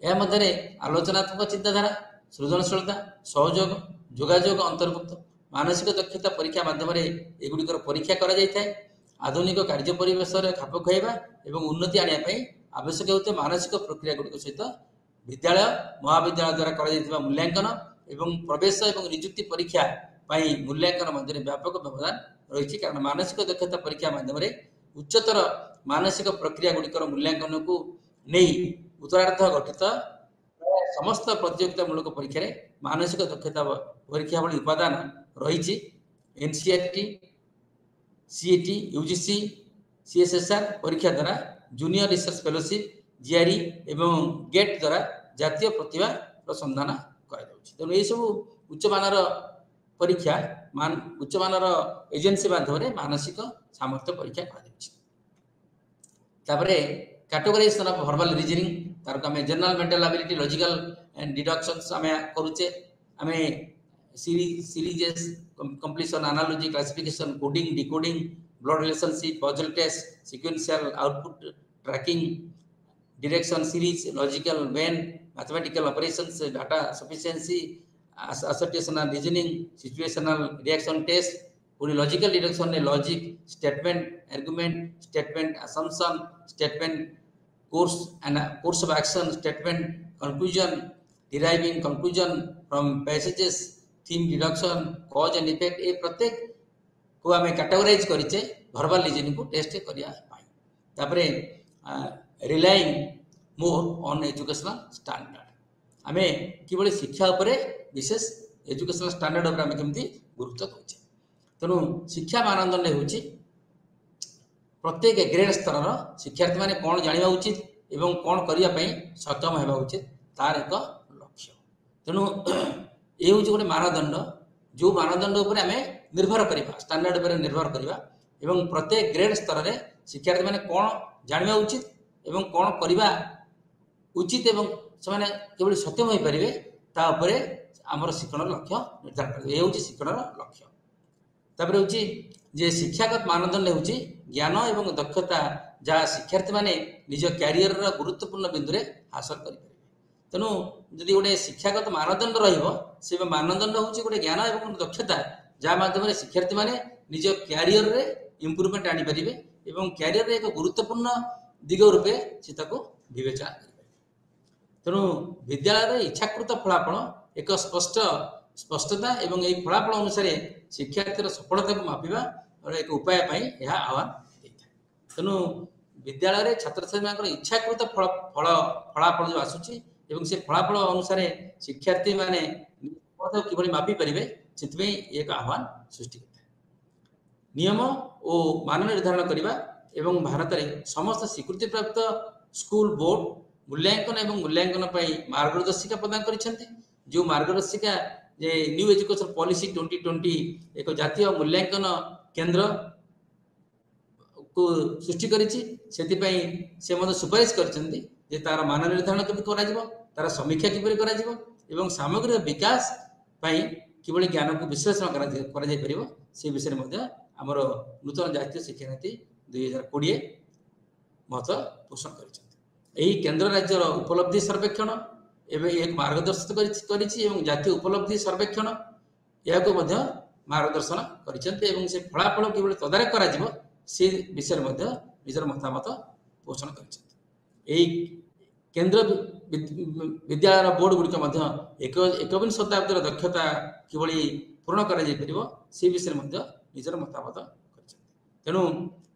कर आलोचनात्मक चिंताधारा सृजनशीलता सहयोग जोगाजोग अंतर्भुक्त मानसिक दक्षता परीक्षा माध्यम एगुड़िकर परीक्षा कर आधुनिक कार्य परिवेश खाप खुआवा और उन्नति आने आवश्यक होते मानसिक प्रक्रिया गुड़िक सहित विद्यालय महाविद्यालय द्वारा कर मूल्यांकन एवं प्रवेश और निजुक्ति परीक्षा मूल्यांकन मध्य व्यापक व्यवधान रही कारण मानसिक दक्षता परीक्षा माध्यम उच्चतर मानसिक प्रक्रिया गुड़िकर मूल्यांकन को नहीं उत्तरार्ध गठित समस्त प्रतियोगितामूलक परीक्षा मानसिक दक्षता परीक्षा भली उपादान रही एनसीईआरटी सीईटी यूजीसी सीएसएसआर परीक्षा द्वारा जूनियर रिसर्च फेलोशिप जीआरई एवं गेट द्वारा जातीय प्रतिभा संधान कर तेणु ये सब उच्च मानर परीक्षा उच्च मानर एजेन्सी माध्यम मानसिक सामर्थ्य परीक्षा कर कैटेगराइजेशन ऑफ वर्बल रीजनिंग तार आम general mental ability logical and deductions आम करुचे आम series completion analogy classification coding decoding blood relationship puzzle test sequential output tracking direction series logical Venn mathematical operations data sufficiency assertional reasoning situational reaction test पूरी logical deduction ने logic statement argument statement assumption statement course of action statement conclusion deriving conclusion from passages theme deduction cause and effect ये प्रत्येक को आम categorise करें verbal reasoning को test करने relying more on educational standard आम कि शिक्षा उपरे विशेष एजुकेशनल स्टैंडर्ड उपर आम केमती गुरुत्व दूचे तेणु शिक्षा मानदंड हूँ प्रत्येक ग्रेड स्तर शिक्षार्थी मैंने कौन जाना उचित एवं कौन करने सक्षम होगा उचित तार एक लक्ष्य तेणु ये हूँ गोटे मानदंड जो मानदंड उपर आम निर्भर करवा स्टैंडर्ड उपर निर्भर करवा एवं प्रत्येक ग्रेड स्तर में शिक्षार्थी मैंने कौन जाना उचित एवं कौन करवा उचित एवं से केवल सक्षम हो पारे तापर आमर शिक्षण लक्ष्य निर्धारण कर ये हूँ शिक्षण लक्ष्य तापर हूँ जे शिक्षागत मानदंड हूँ ज्ञान एवं दक्षता जहाँ शिक्षार्थी मैंने निज क्यारियर गुरुत्वपूर्ण बिंदु में हासिल करें तेणु जदि गोटे शिक्षागत मानदंड रे मानदंड हूँ गोटे ज्ञान एवं दक्षता जहाँ मध्यम शिक्षार्थी मैंने निज क्यारियर इम्प्रुवमेंट आनीपर एवं क्यारियर एक गुरुत्वपूर्ण दिग रूपे से विवेचना करें तेणु विद्यालय इच्छाकृत फलाफल एक स्पष्टता एवं यही फलाफल अनुसार शिक्षार्थीर सफलता को मापिबा और एक उपाय यह आह्वान देता है तेणु विद्यालय छात्र छात्री इच्छाकृत फलाफल जो आसूची एवं से फलाफल अनुसार शिक्षार्थी मैंने किभली मापी पारे से एक आह्वान सृष्टि करता है नियम और मान निर्धारण करने एवं भारत में समस्त स्वीकृति प्राप्त स्कूल बोर्ड मूल्यांकन एवं मूल्यांकन मार्गदर्शिका प्रदान कर जो मार्गदर्शिका जे न्यू एजुकेशन पॉलिसी 2020 एक जातीय मूल्यांकन केंद्र को सृष्टि से सुपारिश कर तार मान निर्धारण केमती तार समीक्षा किपरि एवं सामग्री विकास किभली ज्ञान को विश्लेषण कर विषय आमर नूतन जातीय शिक्षा नीति 2020 महत्व पोषण कर केंद्र राज्यर उपलब्धि सर्वेक्षण एवं एक मार्गदर्शित कर जातीय उपलब्धि सर्वेक्षण यह मार्गदर्शन कर फलाफल किभली तदारख कर विषय निजर मतामत पोषण कर केन्द्र विद्यालय बोर्ड गुड़िक एकविंश शताब्दी दक्षता किभली पूर्ण कर से विषय निजर मतामत तेणु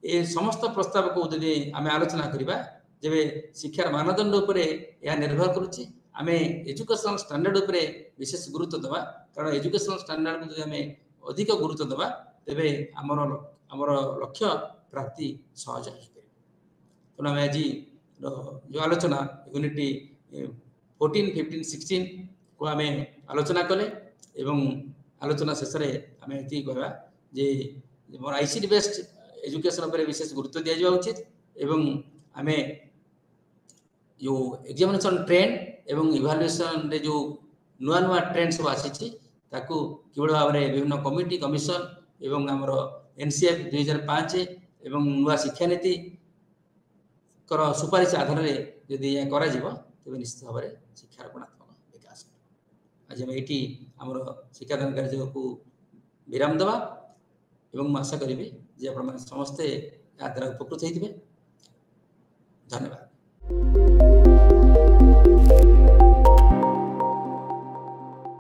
ये समस्त प्रस्ताव को यदि आम आलोचना करवा जब शिक्षार मानदंड उपर यह निर्भर करुच्ची आम एजुकेशनल स्टैंडर्ड उपर विशेष गुरुत्व देवा कारण एजुकेशनल स्टैंडर्ड को जब आम अधिक गुरुत्व देवा तेरे आमर लक्ष्य प्राप्ति सहज हो तेणु आम आज जो आलोचना यूनिटी 14, 15, 16 को आम आलोचना कले एवं आलोचना शेष में आम ये कहवा जे मोर आईसीटी बेस्ड एजुकेशन पर विशेष गुरुत्व दि जावा उचित एवं आम जो एग्जामिनेशन ट्रेंड एवं इवाल्युएशन रे जो नुआ नुआ ट्रेंड सब आसी ताकू किभली भाव में विभिन्न कमिटी कमिशन एवं आमर एनसीएफ 2005 एवं नुआ शिक्षा नीति सुपारिश आधार में जदि यह करा तेज निश्चित भाव में शिक्षार गुणात्मक विकास आज आम ये आमर शिक्षादान कार्य को विराम देवा एवं आशा करी जे आप समस्ते या द्वारा उपकृत होते धन्यवाद।